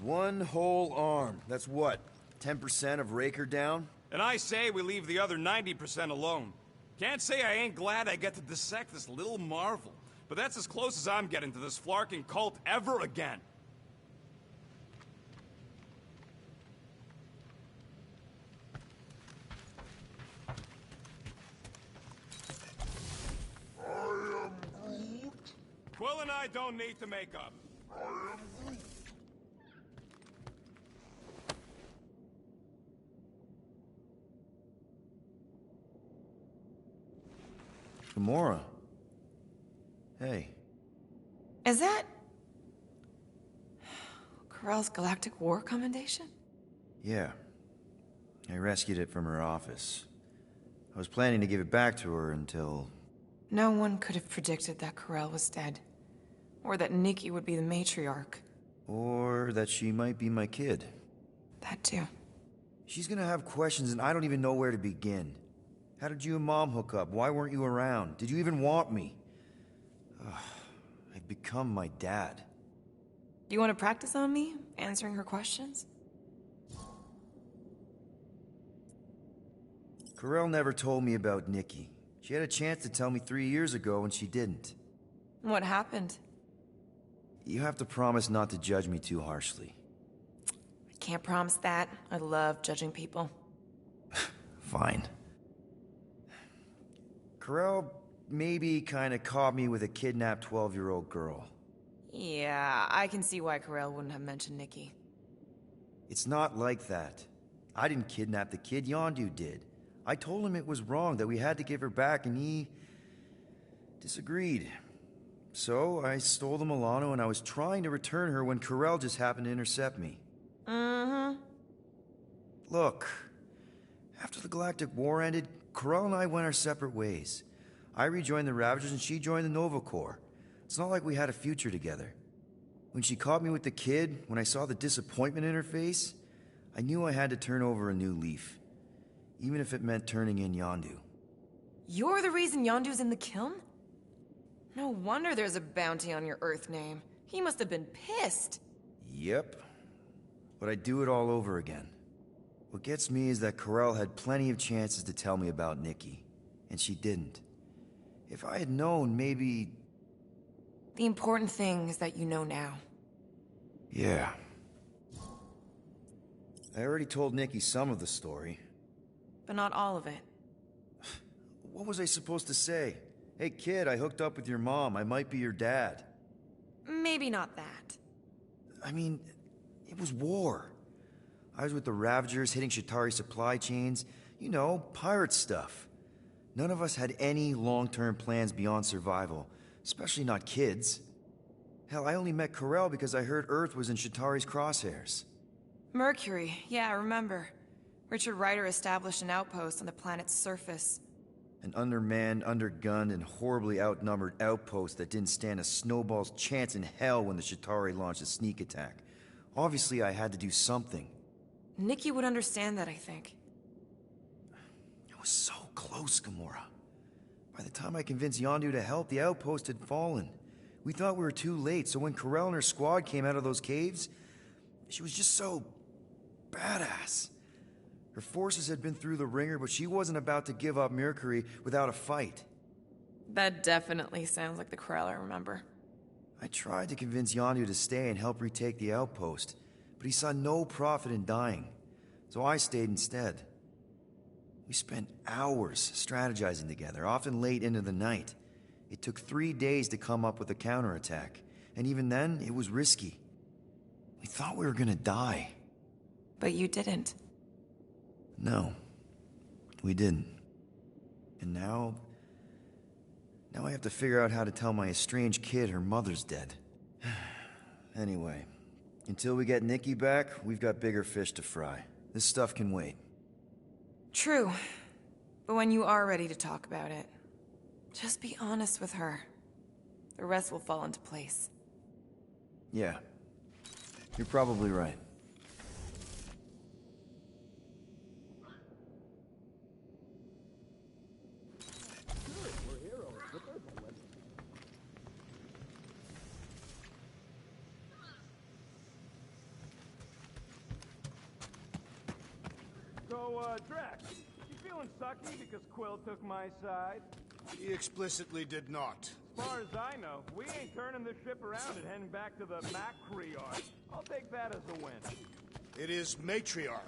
One whole arm. That's what? 10% of Raker down? And I say we leave the other 90% alone. Can't say I ain't glad I get to dissect this little marvel, but that's as close as I'm getting to this flarking cult ever again. Quill and I don't need to make up. Gamora. Hey. Is that... Corell's Galactic War Commendation? Yeah. I rescued it from her office. I was planning to give it back to her until... No one could have predicted that Corell was dead. Or that Nikki would be the matriarch. Or that she might be my kid. That too. She's gonna have questions and I don't even know where to begin. How did you and Mom hook up? Why weren't you around? Did you even want me? I've become my dad. Do you want to practice on me, answering her questions? Corell never told me about Nikki. She had a chance to tell me 3 years ago and she didn't. What happened? You have to promise not to judge me too harshly. I can't promise that. I love judging people. Fine. Corell maybe kinda caught me with a kidnapped 12-year-old girl. Yeah, I can see why Corell wouldn't have mentioned Nikki. It's not like that. I didn't kidnap the kid, Yondu did. I told him it was wrong, that we had to give her back, and he... disagreed. So, I stole the Milano and I was trying to return her when Corell just happened to intercept me. Mm-hmm. Look, after the Galactic War ended, Corell and I went our separate ways. I rejoined the Ravagers and she joined the Nova Corps. It's not like we had a future together. When she caught me with the kid, when I saw the disappointment in her face, I knew I had to turn over a new leaf. Even if it meant turning in Yondu. You're the reason Yondu's in the kiln? No wonder there's a bounty on your Earth name. He must have been pissed. Yep. But I'd do it all over again. What gets me is that Corell had plenty of chances to tell me about Nikki. And she didn't. If I had known, maybe... The important thing is that you know now. Yeah. I already told Nikki some of the story. But not all of it. What was I supposed to say? Hey kid, I hooked up with your mom. I might be your dad. Maybe not that. I mean, it was war. I was with the Ravagers hitting Shatari supply chains. You know, pirate stuff. None of us had any long-term plans beyond survival. Especially not kids. Hell, I only met Corell because I heard Earth was in Shatari's crosshairs. Mercury, yeah, I remember. Richard Ryder established an outpost on the planet's surface. An undermanned, undergunned, and horribly outnumbered outpost that didn't stand a snowball's chance in hell when the Shatari launched a sneak attack. Obviously, I had to do something. Nikki would understand that, I think. It was so close, Gamora. By the time I convinced Yondu to help, the outpost had fallen. We thought we were too late, so when Corell and her squad came out of those caves, she was just so... badass. Her forces had been through the ringer, but she wasn't about to give up Mercury without a fight. That definitely sounds like the Corell I remember. I tried to convince Yondu to stay and help retake the outpost, but he saw no profit in dying, so I stayed instead. We spent hours strategizing together, often late into the night. It took 3 days to come up with a counterattack, and even then, it was risky. We thought we were gonna die. But you didn't. No, we didn't. And now I have to figure out how to tell my estranged kid her mother's dead. Anyway, until we get Nikki back, we've got bigger fish to fry. This stuff can wait. True. But when you are ready to talk about it, just be honest with her. The rest will fall into place. Yeah, you're probably right. So, Drax, you feeling sucky because Quill took my side? He explicitly did not. As far as I know, we ain't turning this ship around and heading back to the matriarch. I'll take that as a win. It is matriarch.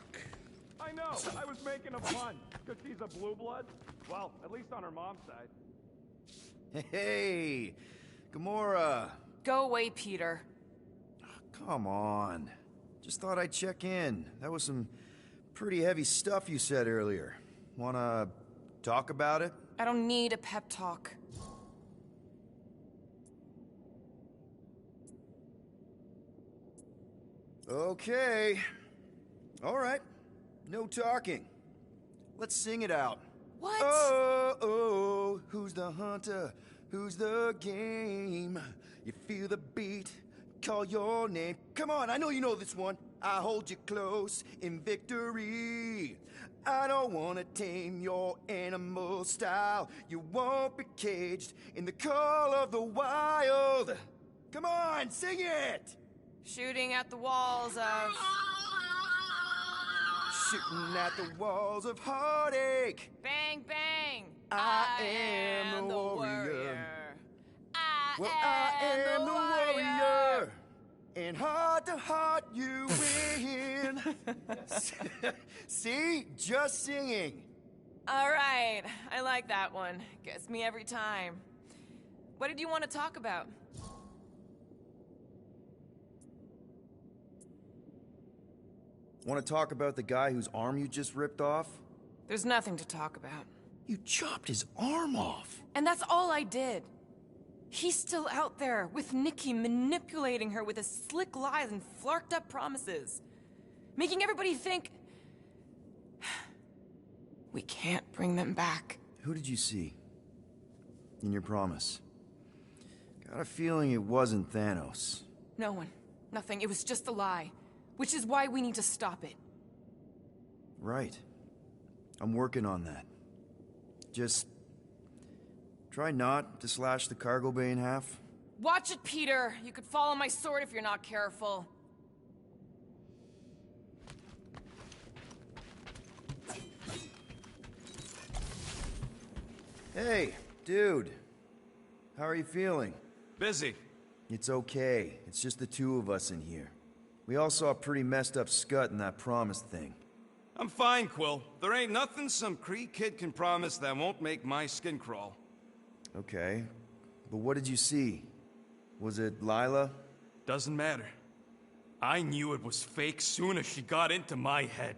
I know, I was making a pun, because she's a blue blood. Well, at least on her mom's side. Hey, Gamora. Go away, Peter. Come on. Just thought I'd check in. That was some pretty heavy stuff you said earlier. Wanna talk about it? I don't need a pep talk. Okay. All right. No talking. Let's sing it out. What? Oh, oh, who's the hunter? Who's the game? You feel the beat, call your name. Come on, I know you know this one. I hold you close in victory. I don't wanna tame your animal style. You won't be caged in the call of the wild. Come on, sing it! Shooting at the walls of... Shooting at the walls of heartache. Bang, bang! I am the warrior. I am the warrior. And heart to heart you win. See? Just singing. All right, I like that one. Gets me every time. What did you want to talk about? Want to talk about the guy whose arm you just ripped off? There's nothing to talk about. You chopped his arm off. And that's all I did. He's still out there with Nikki manipulating her with his slick lies and flarked up promises. Making everybody think... we can't bring them back. Who did you see? In your promise? Got a feeling it wasn't Thanos. No one. Nothing. It was just a lie. Which is why we need to stop it. Right. I'm working on that. Just... try not to slash the cargo bay in half. Watch it, Peter! You could fall on my sword if you're not careful. Hey, dude. How are you feeling? Busy. It's okay. It's just the two of us in here. We all saw a pretty messed up scut in that promise thing. I'm fine, Quill. There ain't nothing some Kree kid can promise that won't make my skin crawl. Okay. But what did you see? Was it Lila? Doesn't matter. I knew it was fake soon as she got into my head.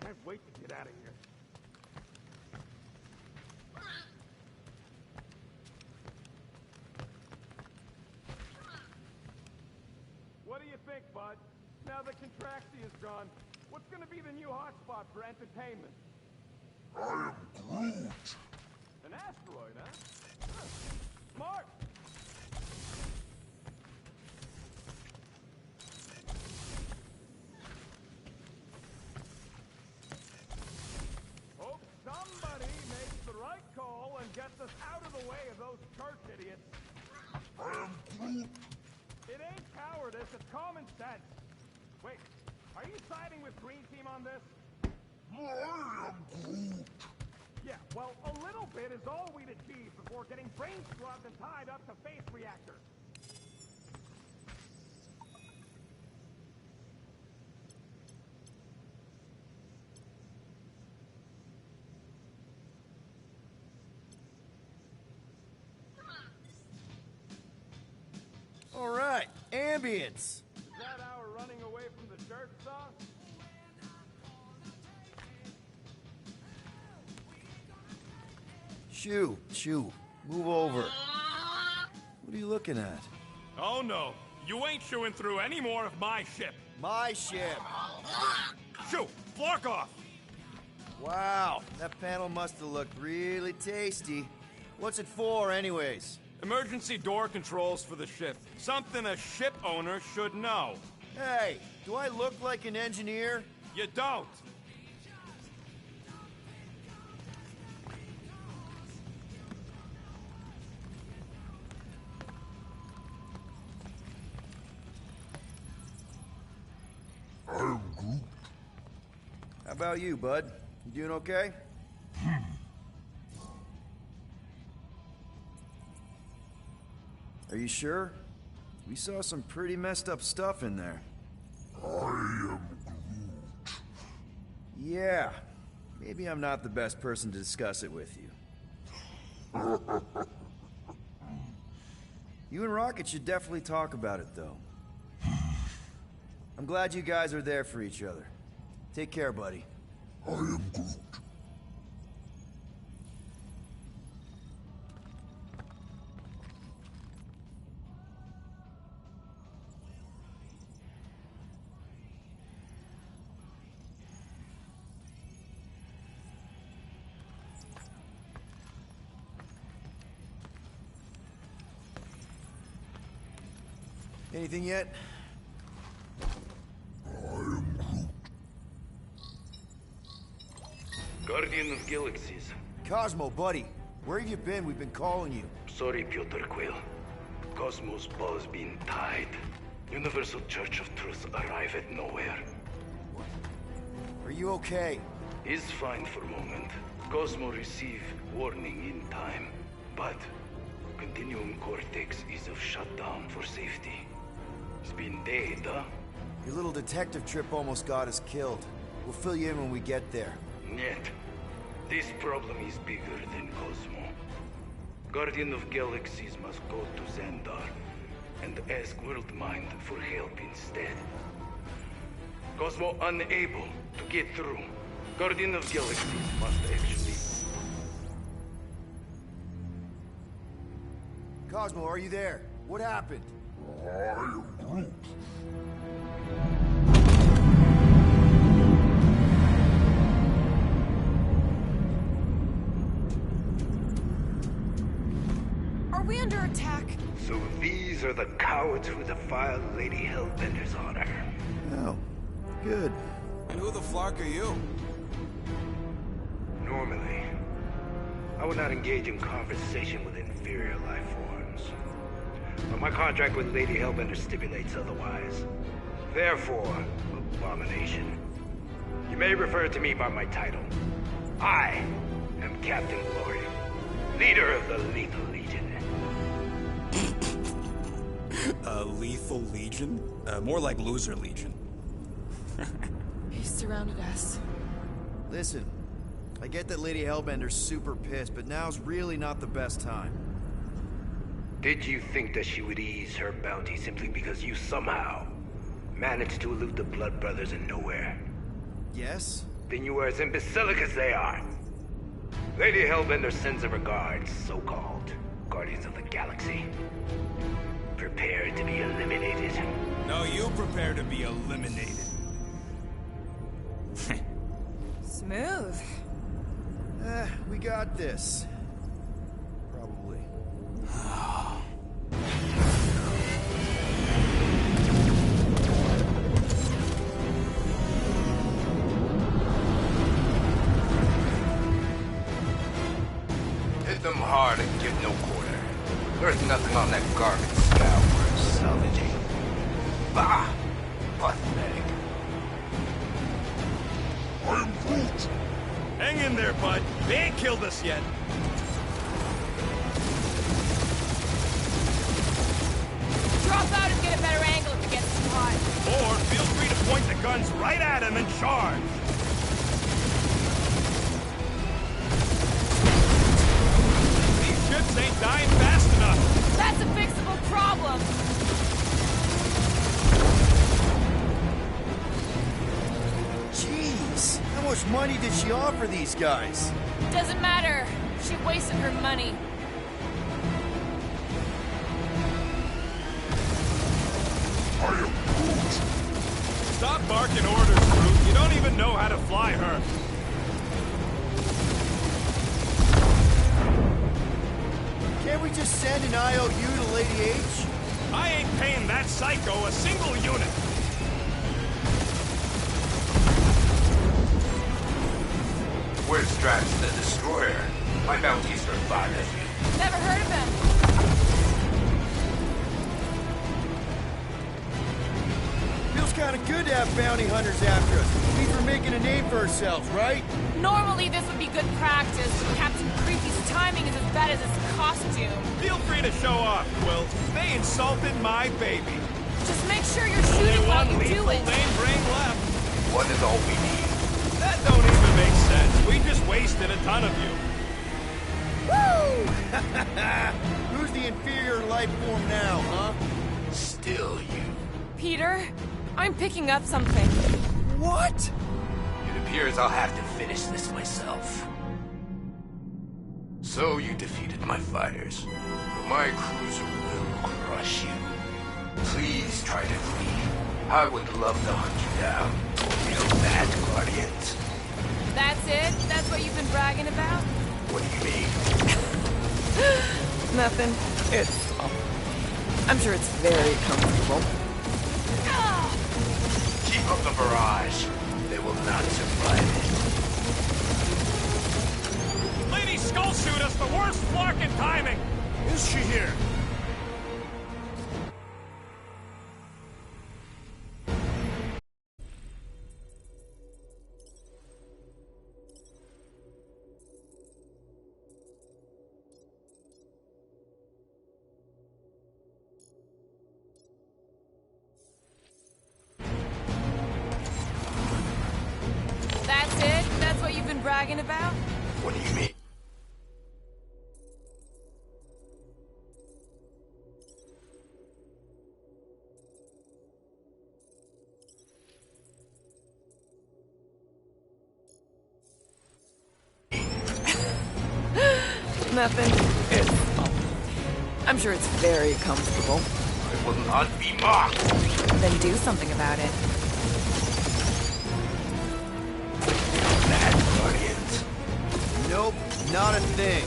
Can't wait to get out of here. What do you think, bud? Now that Contraxi is gone, what's gonna be the new hotspot for entertainment? I am Groot. An asteroid, huh? Smart! Hope somebody makes the right call and gets us out of the way of those church idiots. I am Groot. It ain't cowardice, it's common sense. Wait, are you siding with Green Team on this? I am Groot. Yeah, well, a little bit is all we'd achieve before getting brain scrubbed and tied up to face reactors. All right, ambience. Is that our running away from the church song? Shoo, move over. What are you looking at? Oh no, You ain't chewing through any more of my ship. My ship. Shoo! Flark off! Wow, that panel must have looked really tasty. What's it for, anyways? Emergency door controls for the ship. Something a ship owner should know. Hey, do I look like an engineer? You don't. I'm Groot. How about you, bud? You doing okay? Are you sure? We saw some pretty messed up stuff in there. I am Groot. Yeah. Maybe I'm not the best person to discuss it with you. You and Rocket should definitely talk about it, though. I'm glad you guys are there for each other. Take care, buddy. I am Groot. Anything yet? Guardian of Galaxies. Cosmo, buddy. Where have you been? We've been calling you. Sorry, Piotr Quill. Cosmos ball's been tied. Universal Church of Truth arrive at nowhere. Are you okay? Is fine for moment. Cosmo receive warning in time. But Continuum Cortex is of shutdown for safety. It's been dead, huh? Your little detective trip almost got us killed. We'll fill you in when we get there. Yet, this problem is bigger than Cosmo. Guardian of Galaxies must go to Xandar and ask Worldmind for help instead. Cosmo unable to get through. Guardian of Galaxies must actually... Cosmo, are you there? What happened? I am Groot. Are we under attack? So these are the cowards who defiled Lady Hellbender's honor. Oh, good. And who the flark are you? Normally, I would not engage in conversation with inferior life forms. But my contract with Lady Hellbender stipulates otherwise. Therefore, abomination. You may refer to me by my title. I am Captain Glory, leader of the Lethal Legion. Lethal Legion? More like Loser Legion. He surrounded us. Listen, I get that Lady Hellbender's super pissed, but now's really not the best time. Did you think that she would ease her bounty simply because you somehow managed to elude the Blood Brothers in nowhere? Yes? Then you are as imbecilic as they are. Lady Hellbender sends her regards, so-called Guardians of the Galaxy. Prepare to be eliminated. No, you prepare to be eliminated. Smooth. We got this. Probably. Hit them hard and give no quarter. There's nothing on that garbage scow worth salvaging. Bah! Pathetic. I am Groot. Hang in there, bud. They ain't killed us yet. Drop out and get a better angle if it gets too hot. Or feel free to point the guns right at him and charge. These ships ain't dying fast enough. That's a fixable problem. Jeez, how much money did she offer these guys? Doesn't matter. She wasted her money. barking orders, Groot. You don't even know how to fly her. Can't we just send an IOU to Lady H? I ain't paying that psycho a single unit. Where's Drax the Destroyer? My bounties are fine as you. Never heard of him. Feels kind of good to have bounty hunters after us. Means we're making a name for ourselves, right? Normally this would be good practice. Captain Creepy's timing is as bad as his costume. Feel free to show off, Quill. They insulted my baby. Just make sure you're shooting while you do lethal it. lane brain left. One is all we need. That don't even make sense. We just wasted a ton of you. Woo! Who's the inferior life form now, huh? Still you. Peter, I'm picking up something. What? It appears I'll have to finish this myself. So you defeated my fighters, but my cruiser will crush you. Please try to flee. I would love to hunt you down. You bad guardians. That's it? That's what you've been bragging about? What do you mean? Nothing. It's... I'm sure it's very comfortable. Keep up the barrage. They will not survive it. Lady Skullsuit has the worst flarkin' timing. Is she here? That's it? That's what you've been bragging about? What do you mean? Nothing. I'm sure it's very comfortable. I will not be mocked. Then do something about it. Bad guardians. Nope, not a thing.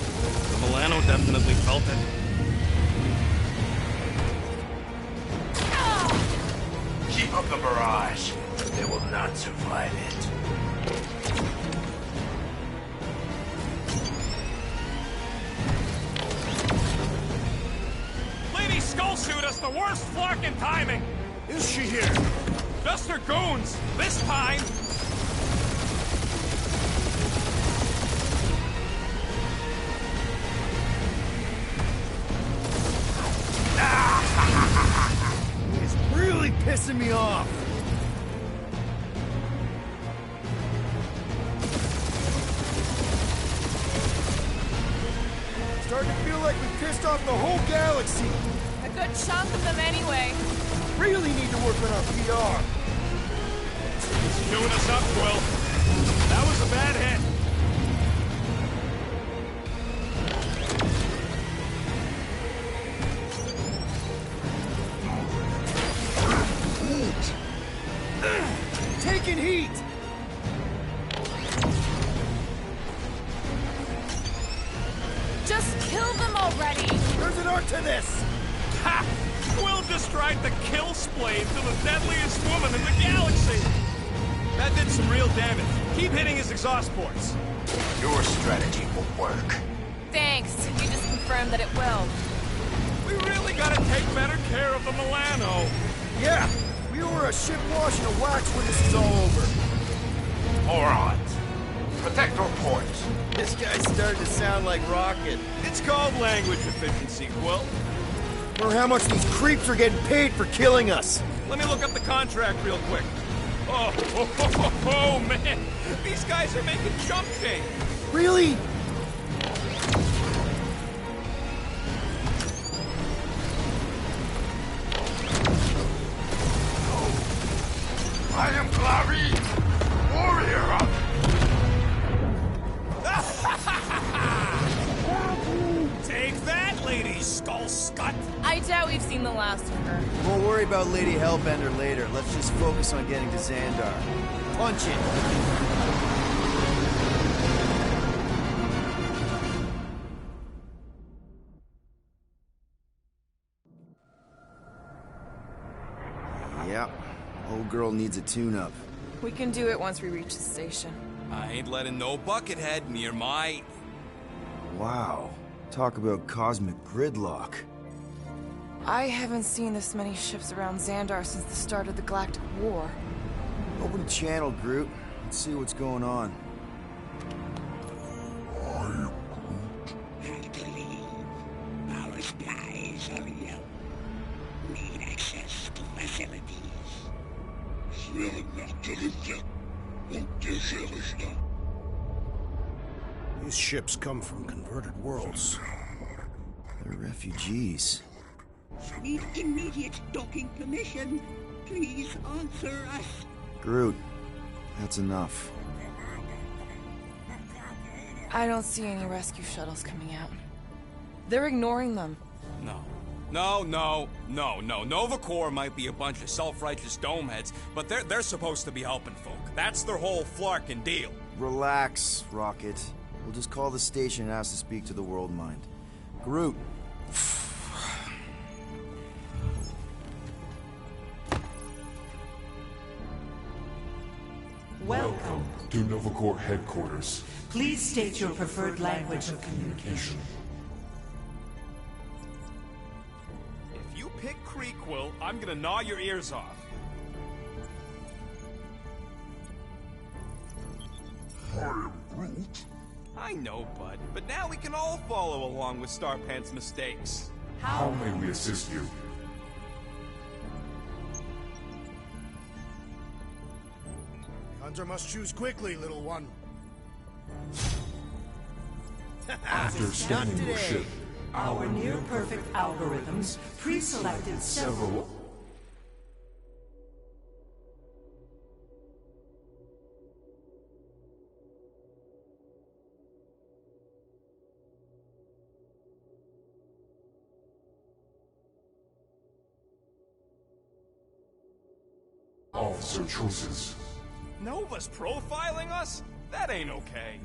The Milano definitely felt it. Keep up the barrage. They will not survive it. Lady Skullsuit has the worst flarkin' timing. Is she here? Just her goons. This time. It's really pissing me off. Starting to feel like we pissed off the whole galaxy. A good chunk of them anyway. Really need to work on our PR. It's chewing us up, Quill. That was a bad hit. Taking heat. Just kill them already. There's an art to this. Ha! Quill just tried to kill Splade to the deadliest woman in the galaxy. That did some real damage. Keep hitting his exhaust ports. Your strategy will work. Thanks. You just confirmed that it will. We really gotta take better care of the Milano. Yeah, we owe her a ship wash and a wax when this is all over. Morons. Protect our ports. This guy's starting to sound like Rocket. It's called language efficiency, Quill. Or how much these creeps are getting paid for killing us. Let me look up the contract real quick. Oh, man. These guys are making chump change. Really? I am Clary, warrior of... Take that, lady, skull scut! I doubt we've seen the last of her. We'll worry about Lady Hellbender later. Let's just focus on getting to Xandar. Punch it! Yep. Old girl needs a tune-up. We can do it once we reach the station. I ain't letting no buckethead near my... Wow. Talk about cosmic gridlock. I haven't seen this many ships around Xandar since the start of the Galactic War. Open channel, Groot. Let's see what's going on. Have to leave. Our skies are yellow. Need access to facilities. These ships come from converted worlds. They're refugees. Need immediate docking permission. Please answer us. Groot, that's enough. I don't see any rescue shuttles coming out. They're ignoring them. No. Nova Corps might be a bunch of self-righteous domeheads, but they're supposed to be helping folk. That's their whole flarkin' deal. Relax, Rocket. We'll just call the station and ask to speak to the World Mind. Groot. Welcome to Nova Corps headquarters. Please state your preferred language of communication. If you pick Creekwill, I'm gonna gnaw your ears off. I am Groot. I know, bud, but now we can all follow along with Starpant's mistakes. How may we assist you? Hunter must choose quickly, little one. After scanning your ship, Our near-perfect algorithms pre-selected several... officer choices. Nova's profiling us? That ain't okay.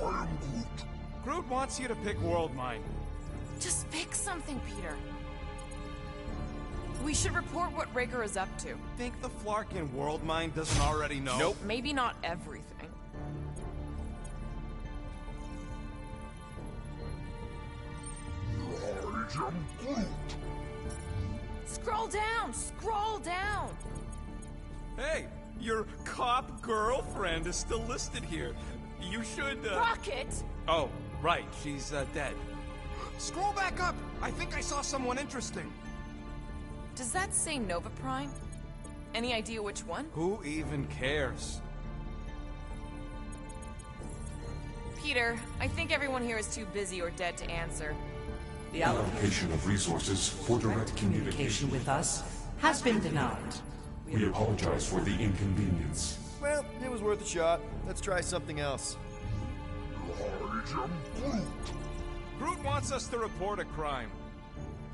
I am Groot. Groot wants you to pick World Mind. Just pick something, Peter. We should report what Rigger is up to. Think the Flarkin World Mind doesn't already know? Nope. Maybe not everything. I am Groot. Scroll down! Scroll down! Hey, your cop girlfriend is still listed here. You should, Rocket! Oh, right, she's dead. Scroll back up! I think I saw someone interesting. Does that say Nova Prime? Any idea which one? Who even cares? Peter, I think everyone here is too busy or dead to answer. The allocation Allocation of resources for direct communication. with us has been denied. We apologize for the inconvenience. Well, it was worth a shot. Let's try something else. I am Groot. Groot wants us to report a crime.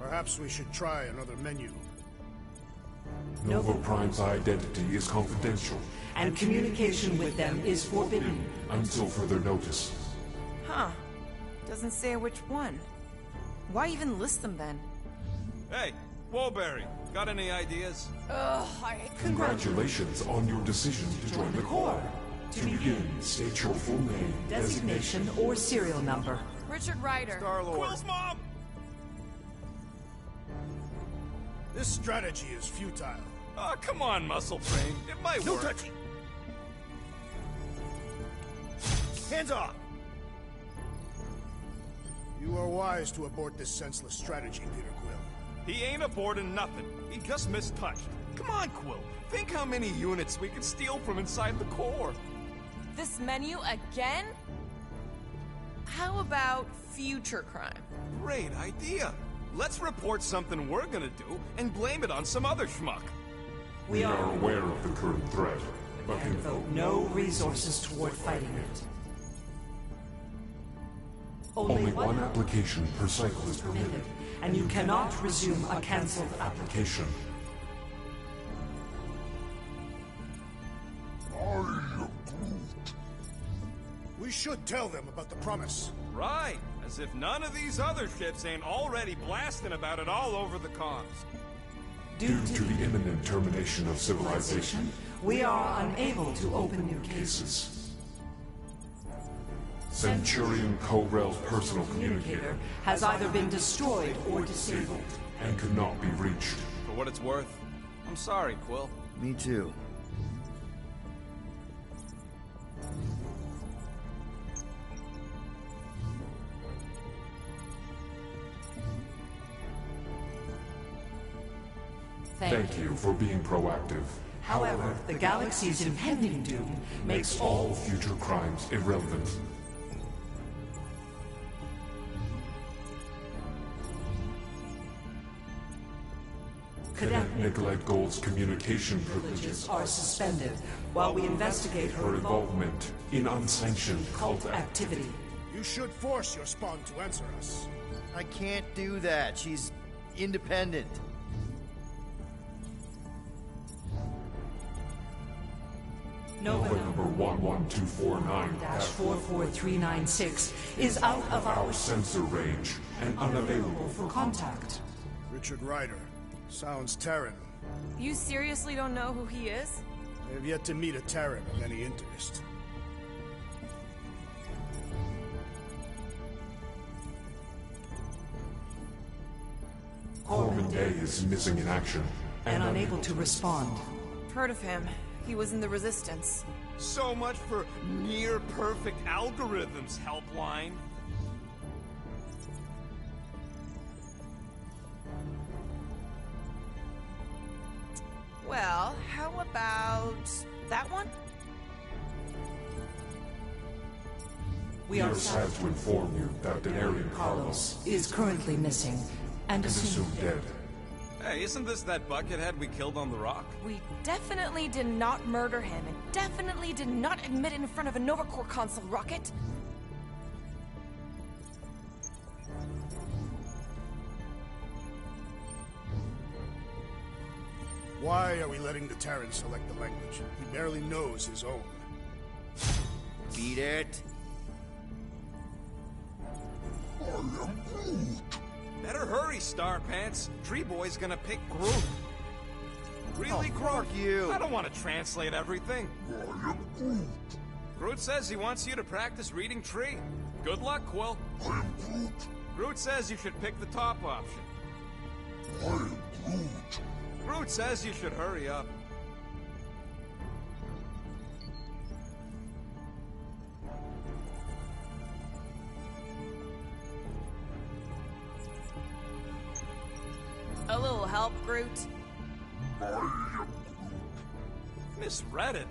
Perhaps we should try another menu. Nova Prime's identity is confidential And communication with them is forbidden. until further notice. Huh. Doesn't say which one. Why even list them then? Hey, Woolberry, got any ideas? Ugh, Congratulations on your decision to join the Corps. To begin, state your full name, Designation or serial number. Richard Ryder. Star-Lord. Quill's mom! This strategy is futile. Oh, come on, Muscle Brain. It might No work. touchy! Hands off! You are wise to abort this senseless strategy, Peter Quill. He ain't aborting nothing. He just mistouched. Come on, Quill. Think how many units we could steal from inside the core. This menu again? How about future crime? Great idea. Let's report something we're gonna do and blame it on some other schmuck. We are aware of the current threat, but can Devote no resources toward fighting it. Only one application per cycle is permitted, and you cannot resume a cancelled application. We should tell them about the promise. Right, as if none of these other ships ain't already blasting about it all over the comms. Due to the imminent termination of civilization, we are unable to open new cases. Centurion Co-Rel's personal communicator has either been destroyed or disabled, and could not be reached. For what it's worth, I'm sorry, Quill. Me too. Thank you for being proactive. However, the galaxy's impending doom makes All future crimes irrelevant. Cadet Nicolette Gold's communication privileges are suspended while we investigate her involvement in unsanctioned cult activity. You should force your spawn to answer us. I can't do that. She's independent. Nova number 11249-44396 is out of our sensor range and unavailable for contact. Richard Ryder. Sounds Terran. You seriously don't know who he is? I have yet to meet a Terran of any interest. Corbin Day is missing in action and unable to respond. Heard of him. He was in the Resistance. So much for near-perfect algorithms, Helpline. Well, how about that one? We are sad to inform you that Denarian Carlos is currently missing and assumed dead. Hey, isn't this that buckethead we killed on the rock? We definitely did not murder him, and definitely did not admit it in front of a Nova Corps console rocket. Why are we letting the Terran select the language? He barely knows his own. Beat it. Better hurry, Starpants. Tree Boy's gonna pick Groot. Really, Groot? Fuck you. I don't want to translate everything. Groot says he wants you to practice reading Tree. Good luck, Quill. Groot says you should pick the top option. Groot says you should hurry up. A little help, Groot? Misread it.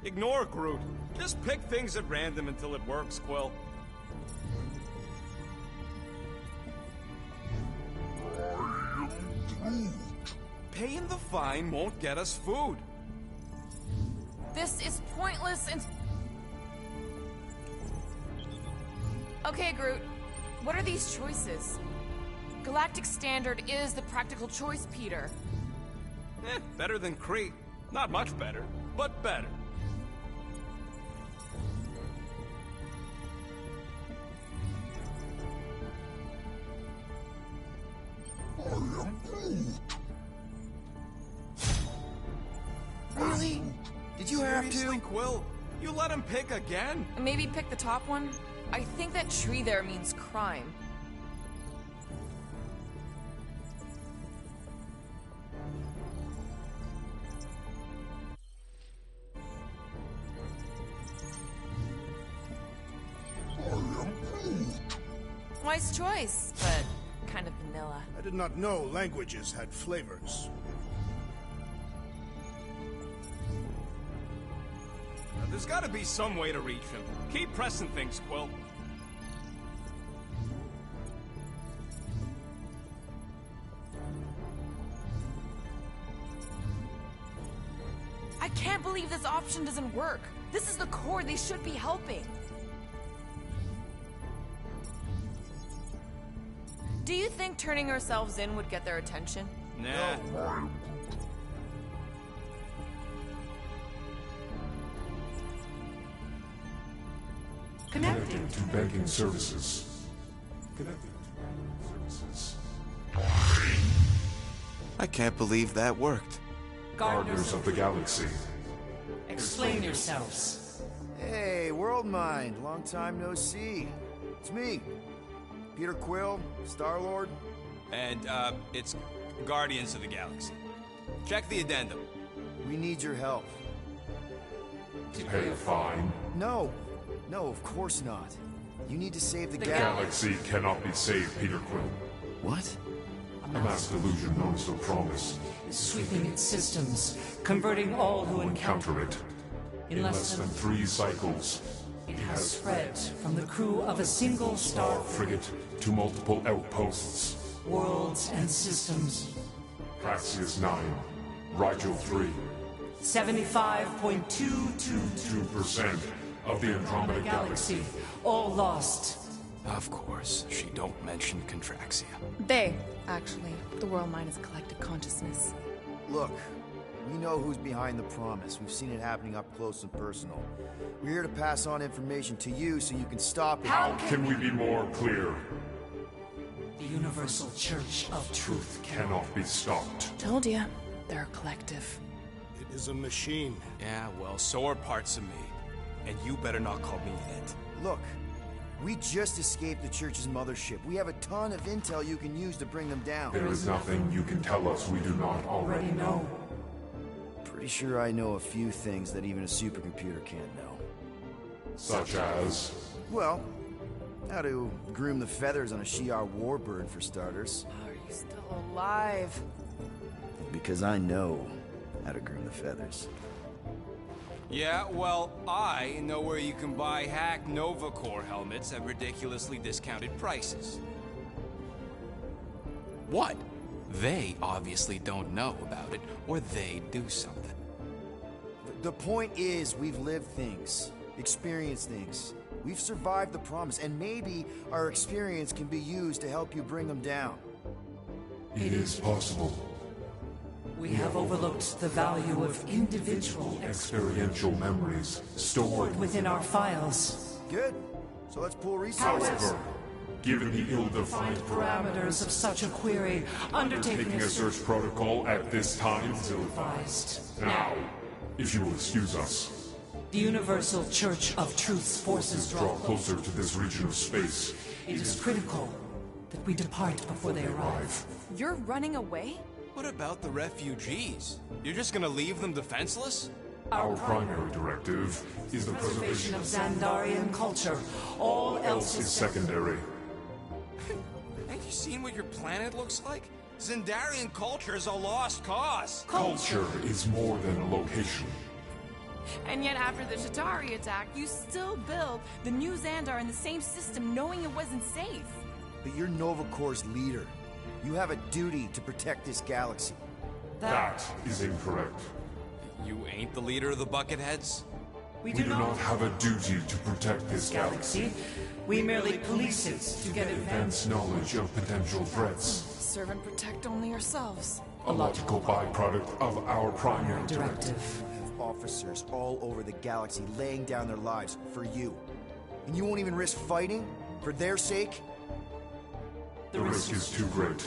Ignore Groot. Just pick things at random until it works, Quill. Paying the fine won't get us food. This is pointless and... Okay, Groot. What are these choices? Galactic Standard is the practical choice, Peter. Better than Kree. Not much better, but better. Really? Did you have Seriously, to? Quill? You let him pick again? Maybe pick the top one? I think that tree there means crime. Wise choice, but kind of vanilla. I did not know languages had flavors. There's gotta be some way to reach him. Keep pressing things, Quill. I can't believe this option doesn't work. This is the core they should be helping. Do you think turning ourselves in would get their attention? Nah. Connecting to banking services. Connecting to banking services. I can't believe that worked. Gardeners of the Galaxy. Explain yourselves. Hey, World Mind, long time no see. It's me, Peter Quill, Star-Lord. And, it's Guardians of the Galaxy. Check the addendum. We need your help. To pay a fine. No, of course not. You need to save the Galaxy cannot be saved, Peter Quill. What? A mass delusion known as the Promise. Sweeping its systems, converting all who encounter it. In less than 3 cycles, it has spread from the crew of a single star frigate to multiple outposts. Worlds and systems. Praxius 9, Rigel 3. 75.222% of the Andromeda Galaxy. All lost. Of course, she don't mention Contraxia. They, actually. The World Mind is collective consciousness. Look, we know who's behind the Promise. We've seen it happening up close and personal. We're here to pass on information to you so you can stop it. How can we be more clear? The Universal Church of Truth cannot be stopped. Told you, they're a collective. It is a machine. Yeah, well, so are parts of me. And you better not call me that. Look, we just escaped the Church's mothership. We have a ton of intel you can use to bring them down. There is nothing you can tell us we do not already know. Pretty sure I know a few things that even a supercomputer can't know. Such as? Well, how to groom the feathers on a Shi'ar warbird, for starters. How are you still alive? Because I know how to groom the feathers. Yeah, well, I know where you can buy hack Nova Corps helmets at ridiculously discounted prices. What? They obviously don't know about it, or they do something. The point is, we've lived things, experienced things. We've survived the Promise, and maybe our experience can be used to help you bring them down. It is possible. We have overlooked the value of individual experiential memories stored within our files. Good. So let's pull resources. However, given the ill-defined parameters of such a query, undertaking a search protocol at this time is ill-advised. Now, if you will excuse us. The Universal Church of Truth's forces draw closer to this region of space. It is critical that we depart before they arrive. You're running away? What about the refugees? You're just gonna leave them defenseless? Our primary directive is the preservation of Xandarian culture. All else is secondary. Have you seen what your planet looks like? Xandarian culture is a lost cause. Culture is more than a location. And yet after the Chitauri attack, you still build the new Xandar in the same system knowing it wasn't safe. But you're Nova Corps' leader. You have a duty to protect this galaxy. That is incorrect. You ain't the leader of the Bucketheads? We do not have a duty to protect this galaxy. We merely police it to get advanced knowledge of potential threats. Serve and protect only ourselves. A logical byproduct of our primary directive. You have officers all over the galaxy laying down their lives for you. And you won't even risk fighting? For their sake? The risk is too great.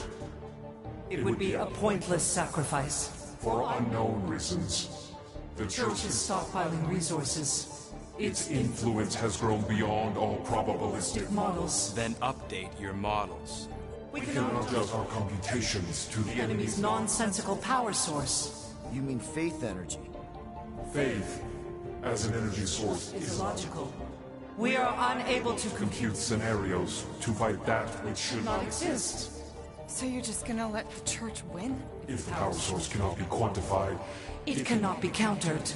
It would be a pointless sacrifice. For unknown reasons. The Church is stockpiling resources. Its influence has grown beyond all probabilistic models. Then update your models. We cannot adjust our computations to the enemy's nonsensical power source. You mean faith energy? Faith, as an energy source, is logical. We are unable to compute scenarios to fight that which should not exist. So you're just gonna let the Church win? If the power source cannot be quantified, it cannot be countered.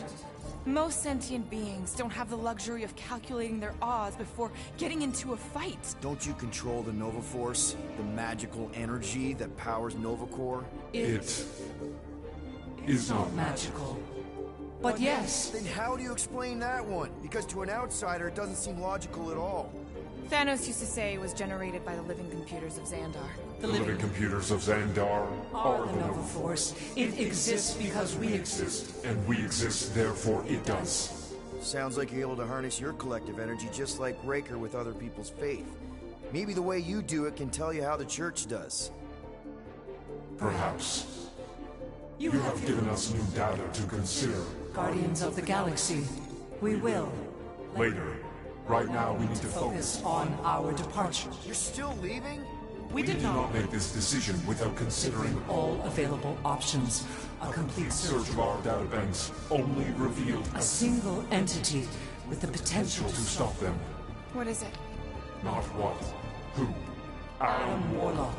Most sentient beings don't have the luxury of calculating their odds before getting into a fight. Don't you control the Nova Force? The magical energy that powers Nova Corps? It is not magical. But yes. Then how do you explain that one? Because to an outsider, it doesn't seem logical at all. Thanos used to say it was generated by the living computers of Xandar. The living computers of Xandar Are the Nova Force. It exists because we exist. and we exist, therefore it does. Sounds like you're able to harness your collective energy just like Raker with other people's faith. Maybe the way you do it can tell you how the church does. Perhaps. You have given us new data to consider. Guardians of the Galaxy. We will. Later. Right now we need to focus. On our departure. You're still leaving? We did Do not. not make this decision without considering All available options. A complete search search. of our databanks only revealed A single entity with the potential to stop them. What is it? Not what, who. Adam Warlock,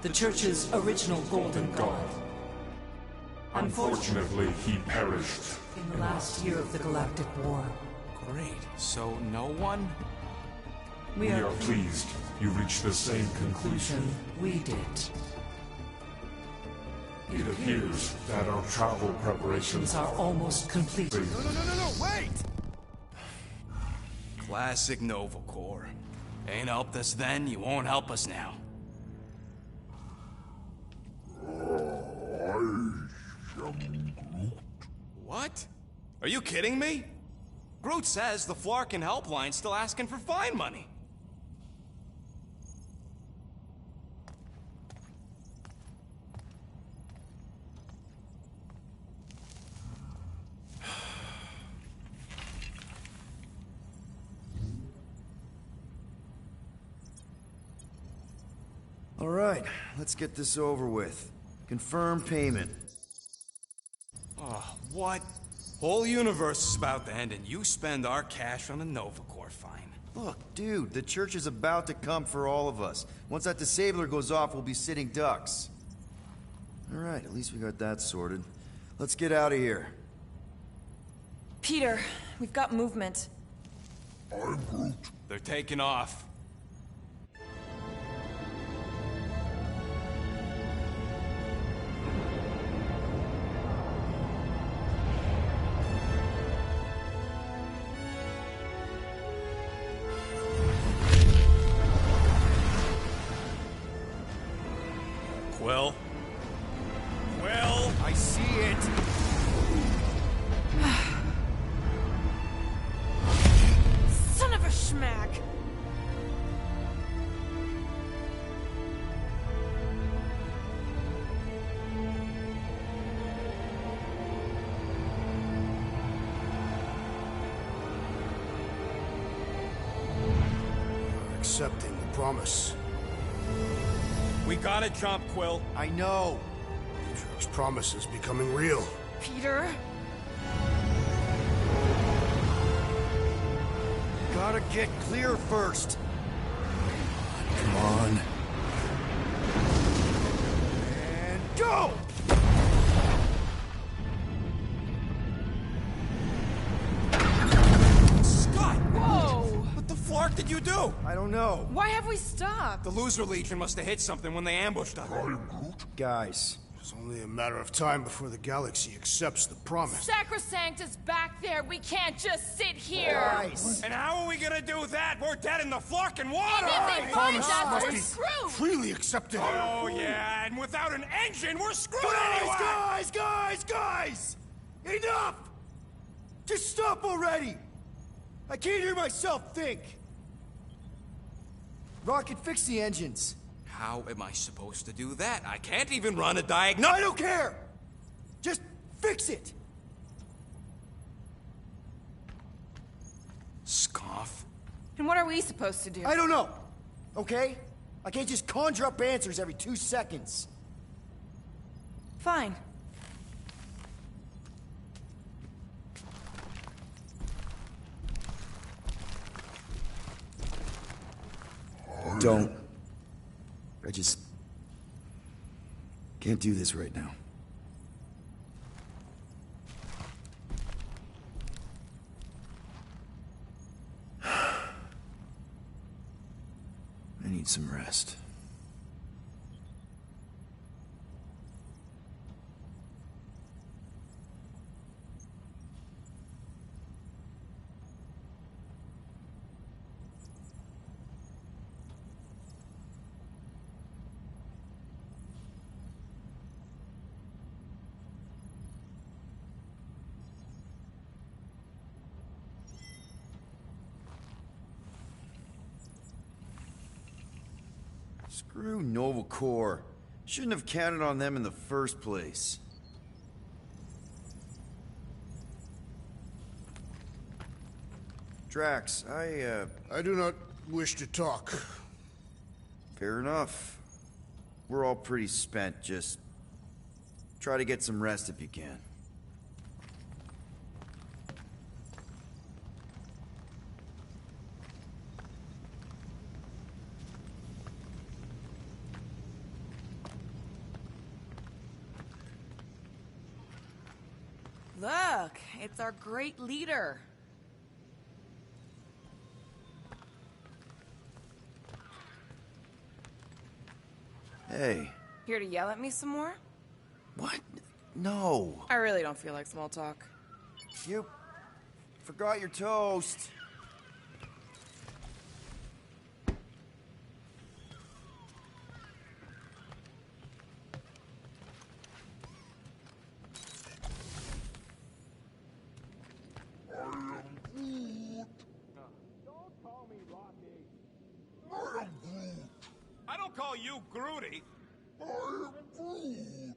the Church's original Golden God. Unfortunately, he perished. In the last year of the Galactic War. Great. So no one? We We are are pleased you reached the same conclusion. we did. It appears that our travel preparations These are almost complete. No, wait! Classic Nova Corps. Ain't helped us then, you won't help us now. What? Are you kidding me? Groot says the Flarkin helpline's still asking for fine money. All right, let's get this over with. Confirm payment. Oh, what? Whole universe is about to end and you spend our cash on a Nova Corps fine. Look, dude, the church is about to come for all of us. Once that disabler goes off, we'll be sitting ducks. All right, at least we got that sorted. Let's get out of here. Peter, we've got movement. They're taking off. Quill? Quill? I see it! Son of a schmack! You're accepting the promise. We gotta jump, Quill. I know! Atrio's promise is becoming real. Peter? Gotta get clear first. Come on. And go! Scott! Whoa! What the flark did you do? I don't know. Why have we stopped? The Loser Legion must have hit something when they ambushed us. Guys, It's only a matter of time before the galaxy accepts the promise. Sacrosanct is back there. We can't just sit here. guys! And how are we gonna do that? We're dead in the flarkin' water! If they find Promise us, must we're be screwed. freely accepted. Oh yeah, and without an engine, we're screwed anyway! Guys! Enough! Just stop already! I can't hear myself think! Rocket, fix the engines. How am I supposed to do that? I can't even run a diagnostic. I don't care! Just fix it! Scoff. And what are we supposed to do? I don't know, okay? I can't just conjure up answers every 2 seconds. Fine. Don't. I just can't do this right now. I need some rest. Screw Nova Corps. Shouldn't have counted on them in the first place. Drax, I do not wish to talk. Fair enough. We're all pretty spent, just... try to get some rest if you can. Look, it's our great leader. Hey. Here to yell at me some more? What? No. I really don't feel like small talk. You forgot your toast. I don't call you Groody. I am Groot.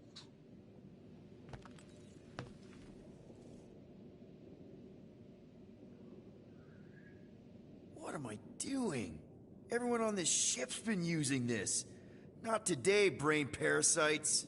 What am I doing? Everyone on this ship's been using this. Not today, brain parasites.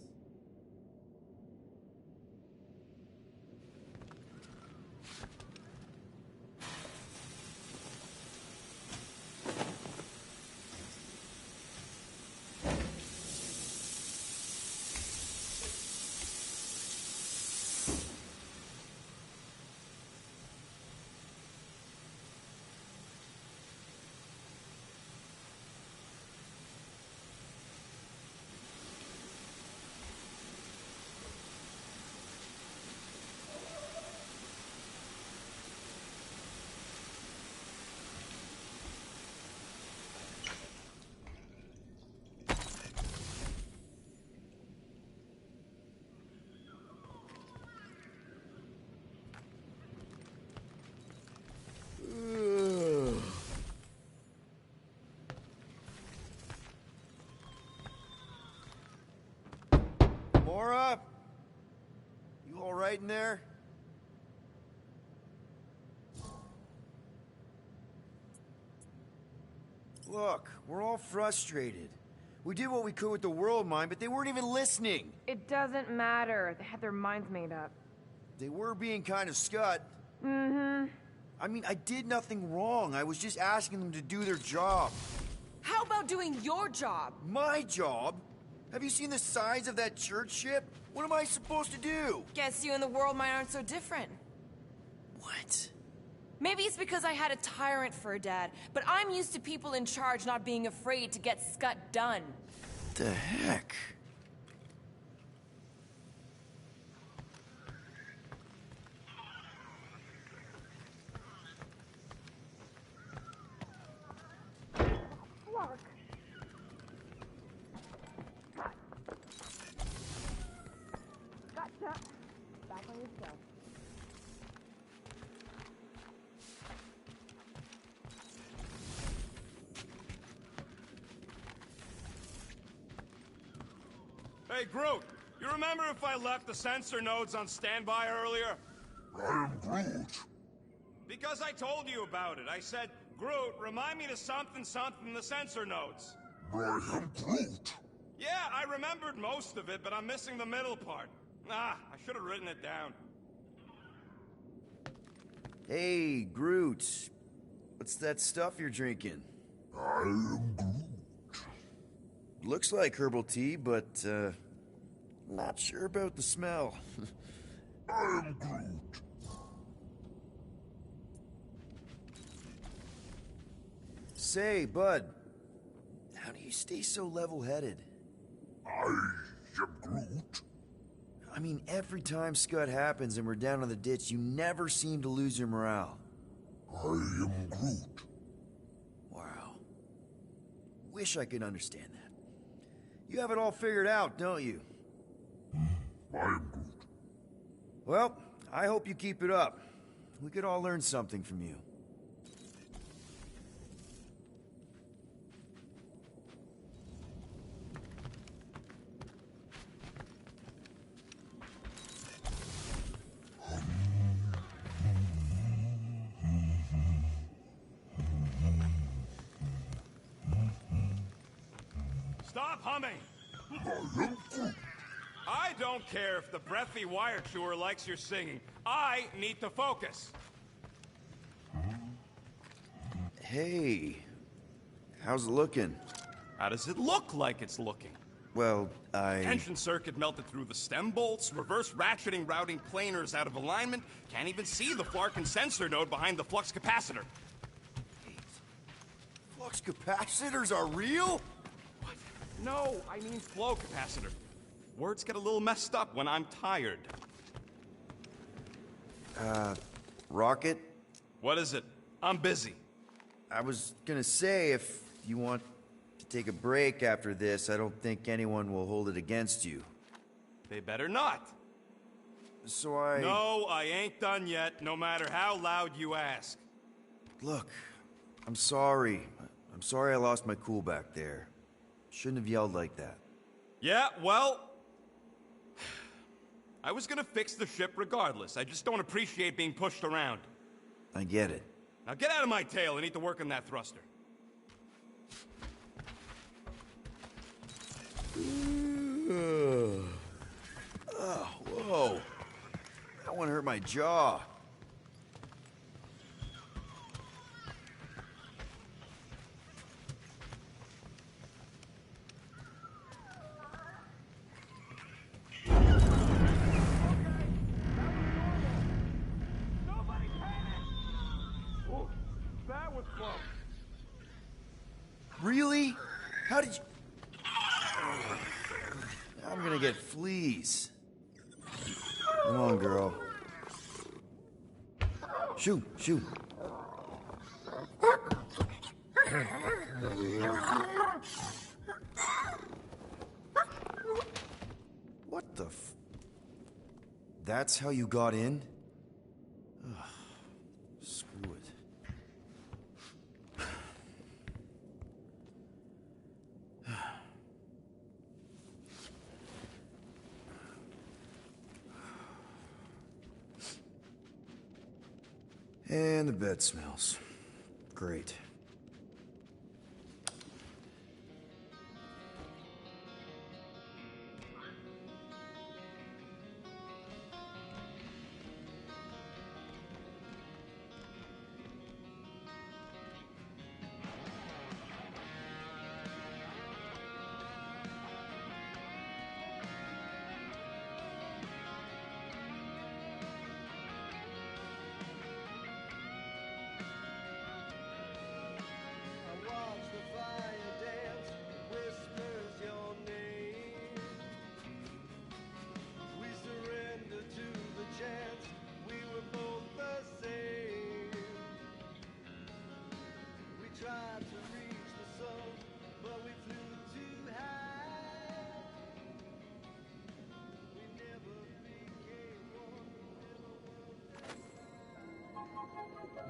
Mora? You all right in there? Look, we're all frustrated. We did what we could with the world mine, but they weren't even listening. It doesn't matter. They had their minds made up. They were being kind of scut. Mm-hmm. I mean, I did nothing wrong. I was just asking them to do their job. How about doing your job? My job? Have you seen the size of that church ship? What am I supposed to do? Guess you and the world mine aren't so different. What? Maybe it's because I had a tyrant for a dad, but I'm used to people in charge not being afraid to get scut done. The heck? Gotcha. Back on your shelf. Hey, Groot, you remember if I left the sensor nodes on standby earlier? I am Groot. Because I told you about it. I said, Groot, remind me to something the sensor nodes. I am Groot. Yeah, I remembered most of it, but I'm missing the middle part. Ah, I should have written it down. Hey, Groot. What's that stuff you're drinking? I am Groot. Looks like herbal tea, but, not sure about the smell. I am Groot. Say, bud, how do you stay so level-headed? I am Groot. I mean, every time Scud happens and we're down in the ditch, you never seem to lose your morale. I am Groot. Wow. Wish I could understand that. You have it all figured out, don't you? I am Groot. Well, I hope you keep it up. We could all learn something from you. Stop humming! I don't care if the breathy wire chewer likes your singing. I need to focus. Hey, how's it looking? How does it look like it's looking? Well, Tension circuit melted through the stem bolts, reverse ratcheting routing planers out of alignment, can't even see the Flarkin sensor node behind the flux capacitor. Flux capacitors are real? What? No, I mean flow capacitor. Words get a little messed up when I'm tired. Rocket? What is it? I'm busy. I was gonna say, if you want to take a break after this, I don't think anyone will hold it against you. They better not. So No, I ain't done yet, no matter how loud you ask. Look, I'm sorry. I'm sorry I lost my cool back there. Shouldn't have yelled like that. Yeah, well... I was gonna fix the ship regardless. I just don't appreciate being pushed around. I get it. Now get out of my tail. I need to work on that thruster. Oh, whoa. That one hurt my jaw. That was close. Really? How did you... I'm gonna get fleas. Come on, girl. Shoot, shoot. What the f... That's how you got in? Ugh, screw it. And the bed smells. Great.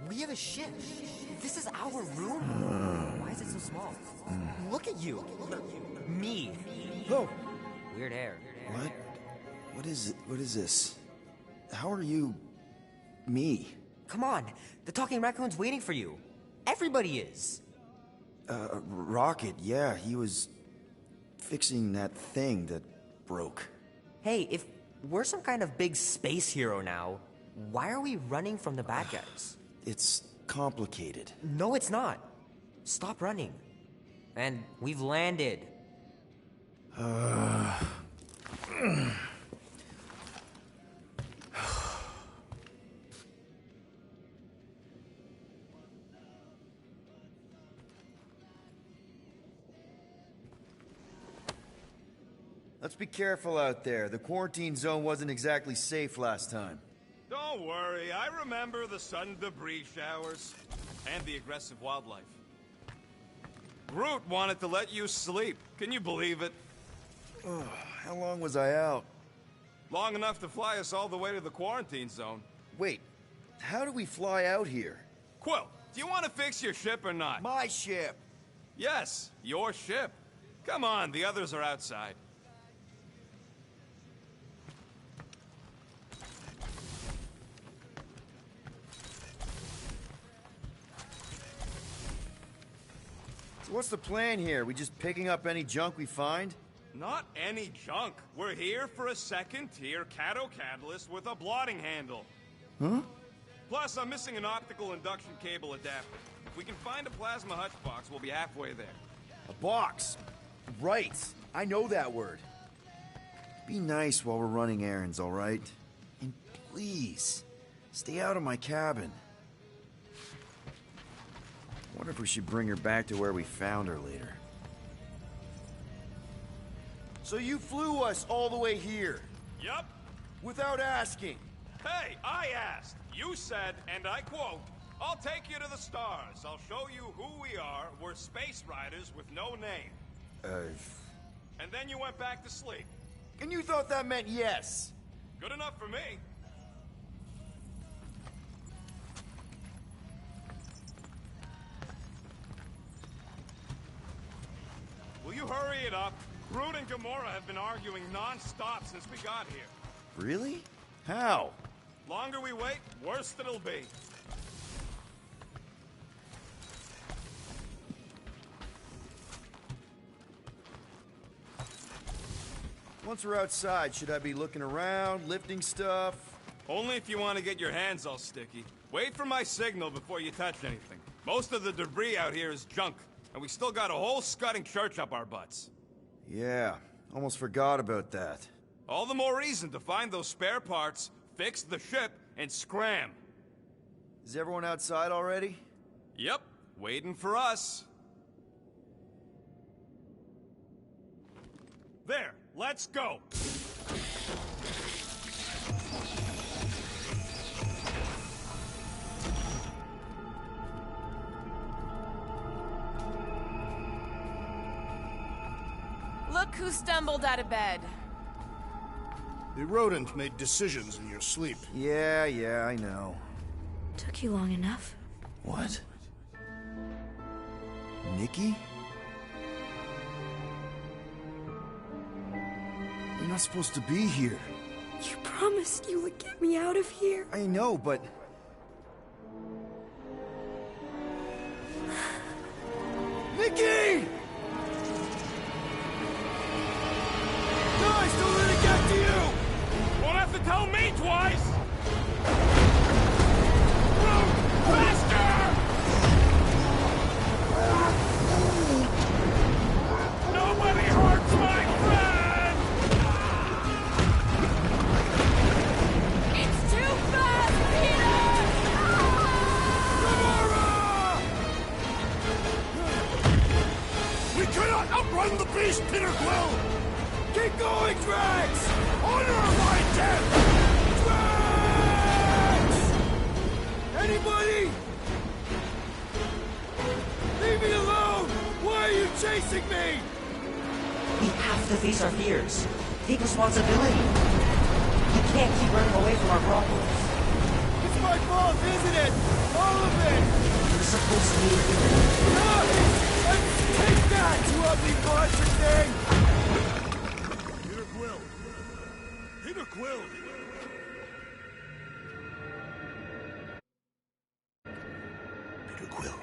We have a ship. This is our room. Why is it so small? Look at you. Me. Oh. Weird hair. What? What is it? What is this? How are you... me? Come on. The talking raccoon's waiting for you. Everybody is. Rocket, yeah, he was fixing that thing that broke. Hey, if we're some kind of big space hero now, why are we running from the bad guys? It's complicated. No, it's not. Stop running. And we've landed. Let's be careful out there. The quarantine zone wasn't exactly safe last time. Don't worry, I remember the sudden debris showers and the aggressive wildlife. Groot wanted to let you sleep. Can you believe it? How long was I out? Long enough to fly us all the way to the quarantine zone. Wait, how do we fly out here? Quill, do you want to fix your ship or not? My ship! Yes, your ship. Come on, the others are outside. So what's the plan here? We just picking up any junk we find? Not any junk. We're here for a second-tier Cato catalyst with a blotting handle. Huh? Plus, I'm missing an optical induction cable adapter. If we can find a plasma hutch box, we'll be halfway there. A box? Right. I know that word. Be nice while we're running errands, all right? And please, stay out of my cabin. Wonder if we should bring her back to where we found her later. So you flew us all the way here? Yup. Without asking? Hey, I asked. You said, and I quote, "I'll take you to the stars. I'll show you who we are. We're space riders with no name." And then you went back to sleep. And you thought that meant yes? Good enough for me. Will you hurry it up? Brood and Gamora have been arguing non-stop since we got here. Really? How? Longer we wait, worse it'll be. Once we're outside, should I be looking around, lifting stuff? Only if you want to get your hands all sticky. Wait for my signal before you touch anything. Most of the debris out here is junk, and we still got a whole scudding church up our butts. Yeah, almost forgot about that. All the more reason to find those spare parts, fix the ship, and scram. Is everyone outside already? Yep, waiting for us. There, let's go. Look who stumbled out of bed. The rodent made decisions in your sleep. Yeah, I know. Took you long enough. What? Nikki? You're not supposed to be here. You promised you would get me out of here. I know, but... Nikki! Guys, don't let it get to you! Won't have to tell me twice! Run! Faster! Nobody hurts my friend! It's too fast, We cannot outrun the beast, Peter Quill! Keep going, Drax! Honor my death! Drax! Anybody? Leave me alone! Why are you chasing me? We have to face our fears. Take responsibility. We can't keep running away from our problems. It's my fault, isn't it? All of it! You're supposed to be a hero. No! Take that, you ugly monster thing! Peter Quill! Peter Quill! Peter Quill.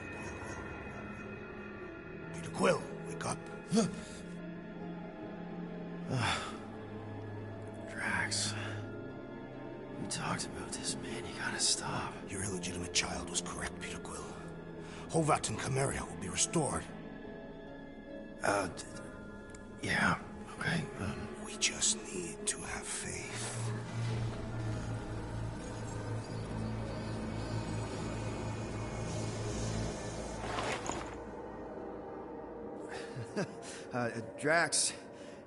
Peter Quill, wake up. Drax. We talked about this, man. You gotta stop. Your illegitimate child was correct, Peter Quill. Hovat and Chimeria will be restored. Yeah, okay. We just need to have faith. Drax,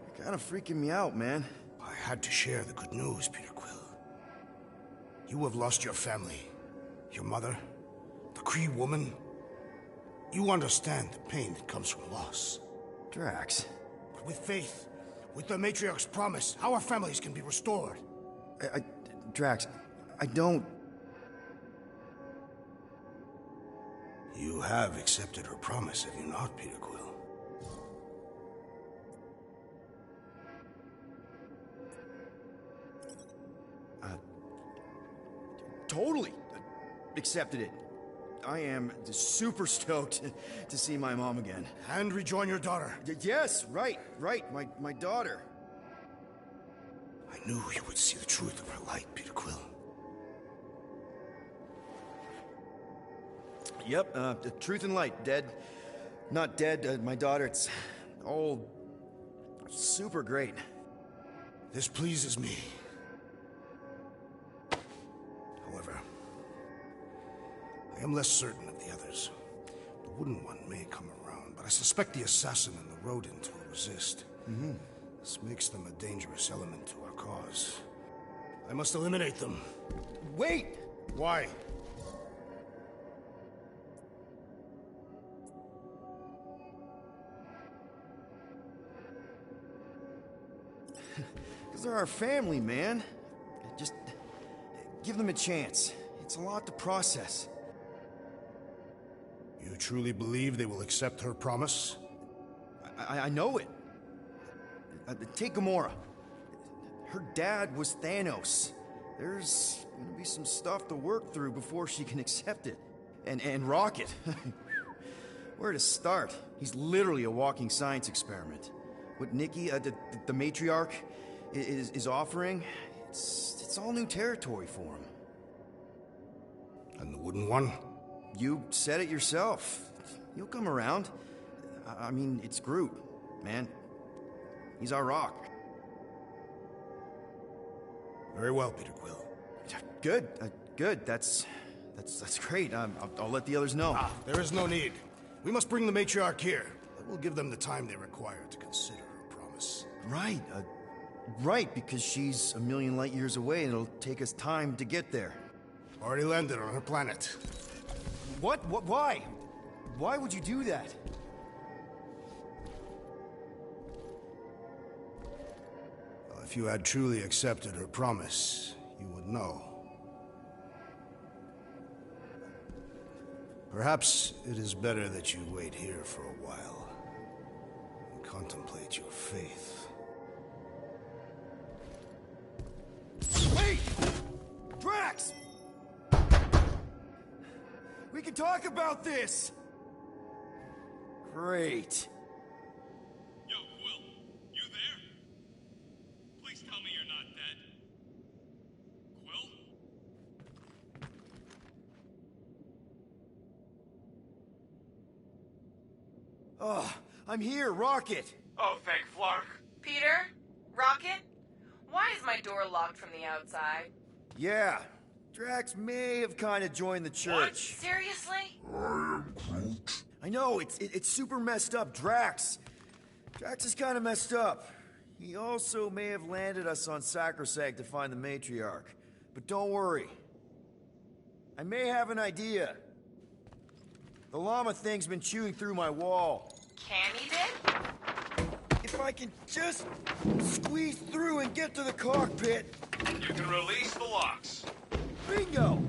you're kind of freaking me out, man. I had to share the good news, Peter Quill. You have lost your family. Your mother, the Kree woman. You understand the pain that comes from loss. Drax. But with faith, with the Matriarch's promise, our families can be restored. Drax, I don't... You have accepted her promise, have you not, Peter Quill? Totally accepted it. I am super stoked to see my mom again. And rejoin your daughter. Yes, right. My daughter. I knew you would see the truth of her light, Peter Quill. Yep, the truth and light. Dead. Not dead. My daughter, it's all super great. This pleases me. However, I am less certain of the others. The wooden one may come around, but I suspect the assassin and the rodent will resist. This makes them a dangerous element to our cause. I must eliminate them. Wait! Why? Because they're our family, man. Just give them a chance. It's a lot to process. You truly believe they will accept her promise? I know it. Take Gamora. Her dad was Thanos. There's gonna be some stuff to work through before she can accept it. And Rocket. Where to start? He's literally a walking science experiment. What Nikki, the matriarch, is offering, it's all new territory for him. And the wooden one? You said it yourself. He'll come around. I mean, it's Groot, man. He's our rock. Very well, Peter Quill. Good, good. That's great. I'll let the others know. There is no need. We must bring the matriarch here. That will give them the time they require to consider her promise. Right, right, because she's a million light years away and it'll take us time to get there. Already landed on her planet. What? Why? Why would you do that? Well, if you had truly accepted her promise, you would know. Perhaps it is better that you wait here for a while and contemplate your faith. Wait! Drax! We can talk about this! Great. Yo, Quill, you there? Please tell me you're not dead. Quill? Oh, I'm here, Rocket! Oh, thank Flark. Peter? Rocket? Why is my door locked from the outside? Yeah, Drax may have kind of joined the church. Seriously? I know, it's super messed up, Drax is kind of messed up. He also may have landed us on Sacrosanct to find the matriarch. But don't worry. I may have an idea. The llama thing's been chewing through my wall. Cammy did? If I can just squeeze through and get to the cockpit. You can release the locks. Bingo!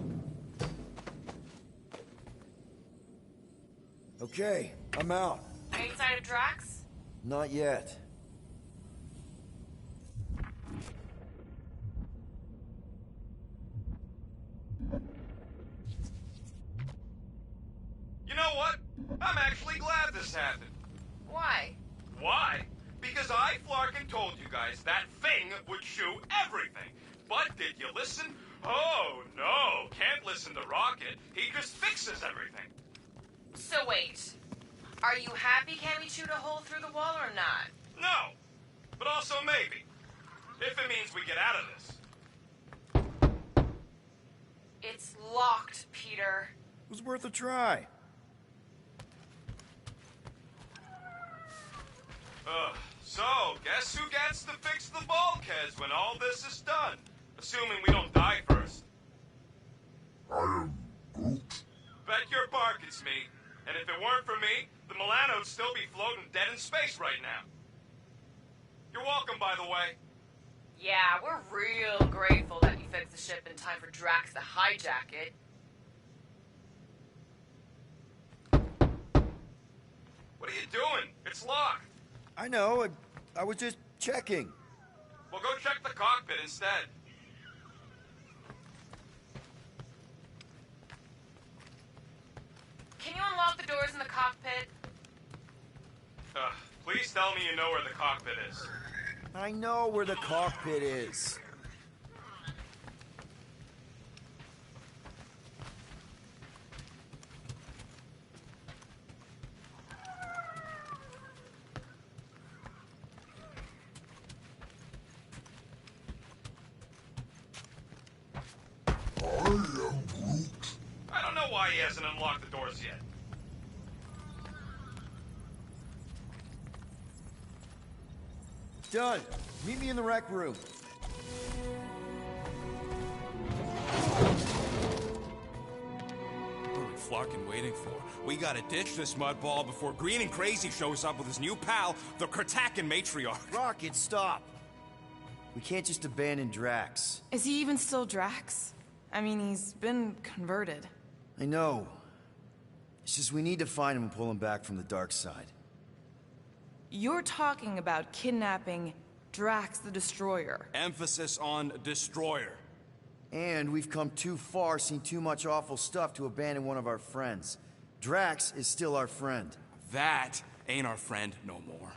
Okay, I'm out. Any sign of Drax? Not yet. You know what? I'm actually glad this happened. Why? Why? Because I, Flarkin, told you guys that thing would chew everything. But did you listen? Oh, no. Can't listen to Rocket. He just fixes everything. So wait. Are you happy Cammy chewed a hole through the wall or not? No. But also maybe. If it means we get out of this. It's locked, Peter. It was worth a try. So, guess who gets to fix the bulkheads when all this is done? Assuming we don't die first. I am Groot. Bet your bark it's me. And if it weren't for me, the Milano'd still be floating dead in space right now. You're welcome, by the way. Yeah, we're real grateful that you fixed the ship in time for Drax to hijack it. What are you doing? It's locked. I know, I was just checking. Well, go check the cockpit instead. cockpit? Please tell me you know where the cockpit is. I know where the cockpit is. I don't know why he hasn't unlocked the doors yet. Done. Meet me in the rec room. What are we flocking waiting for? We gotta ditch this mudball before Green and Crazy shows up with his new pal, the Kratakan matriarch. Rocket, stop! We can't just abandon Drax. Is he even still Drax? I mean, he's been converted. I know. It's just we need to find him and pull him back from the dark side. You're talking about kidnapping Drax the Destroyer. Emphasis on destroyer. And we've come too far, seen too much awful stuff to abandon one of our friends. Drax is still our friend. That ain't our friend no more.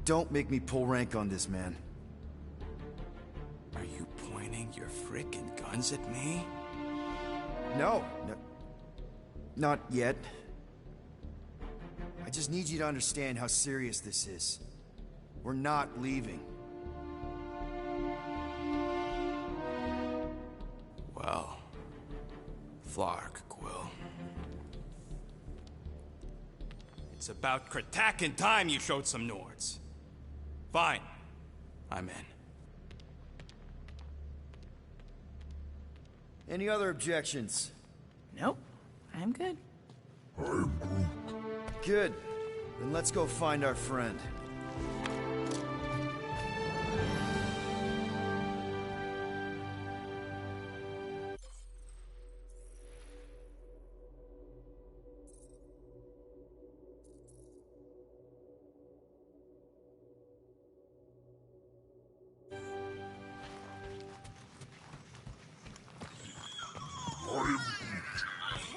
Don't make me pull rank on this, man. Are you pointing your frickin' guns at me? No, not yet. I just need you to understand how serious this is. We're not leaving. Well, Flark, Quill. It's about Kratakan time you showed some Nords. Fine. I'm in. Any other objections? Nope. I'm good. Good. Then let's go find our friend.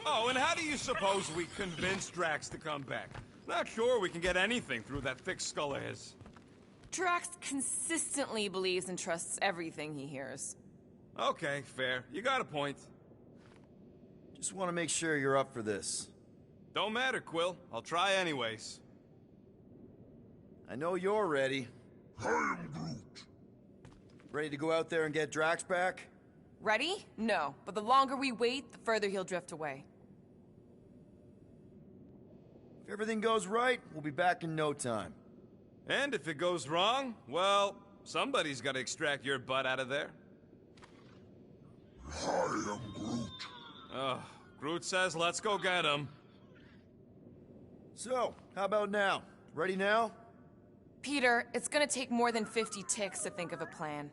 Oh, and how do you suppose we convince Drax to come back? Not sure we can get anything through that thick skull of his. Drax consistently believes and trusts everything he hears. Okay, fair. You got a point. Just want to make sure you're up for this. Don't matter, Quill. I'll try anyways. I know you're ready. I am Groot. Ready to go out there and get Drax back? Ready? No. But the longer we wait, the further he'll drift away. If everything goes right, we'll be back in no time. And if it goes wrong, well, somebody's got to extract your butt out of there. I am Groot. Groot says let's go get him. So, how about now? Ready now? Peter, it's gonna take more than 50 ticks to think of a plan.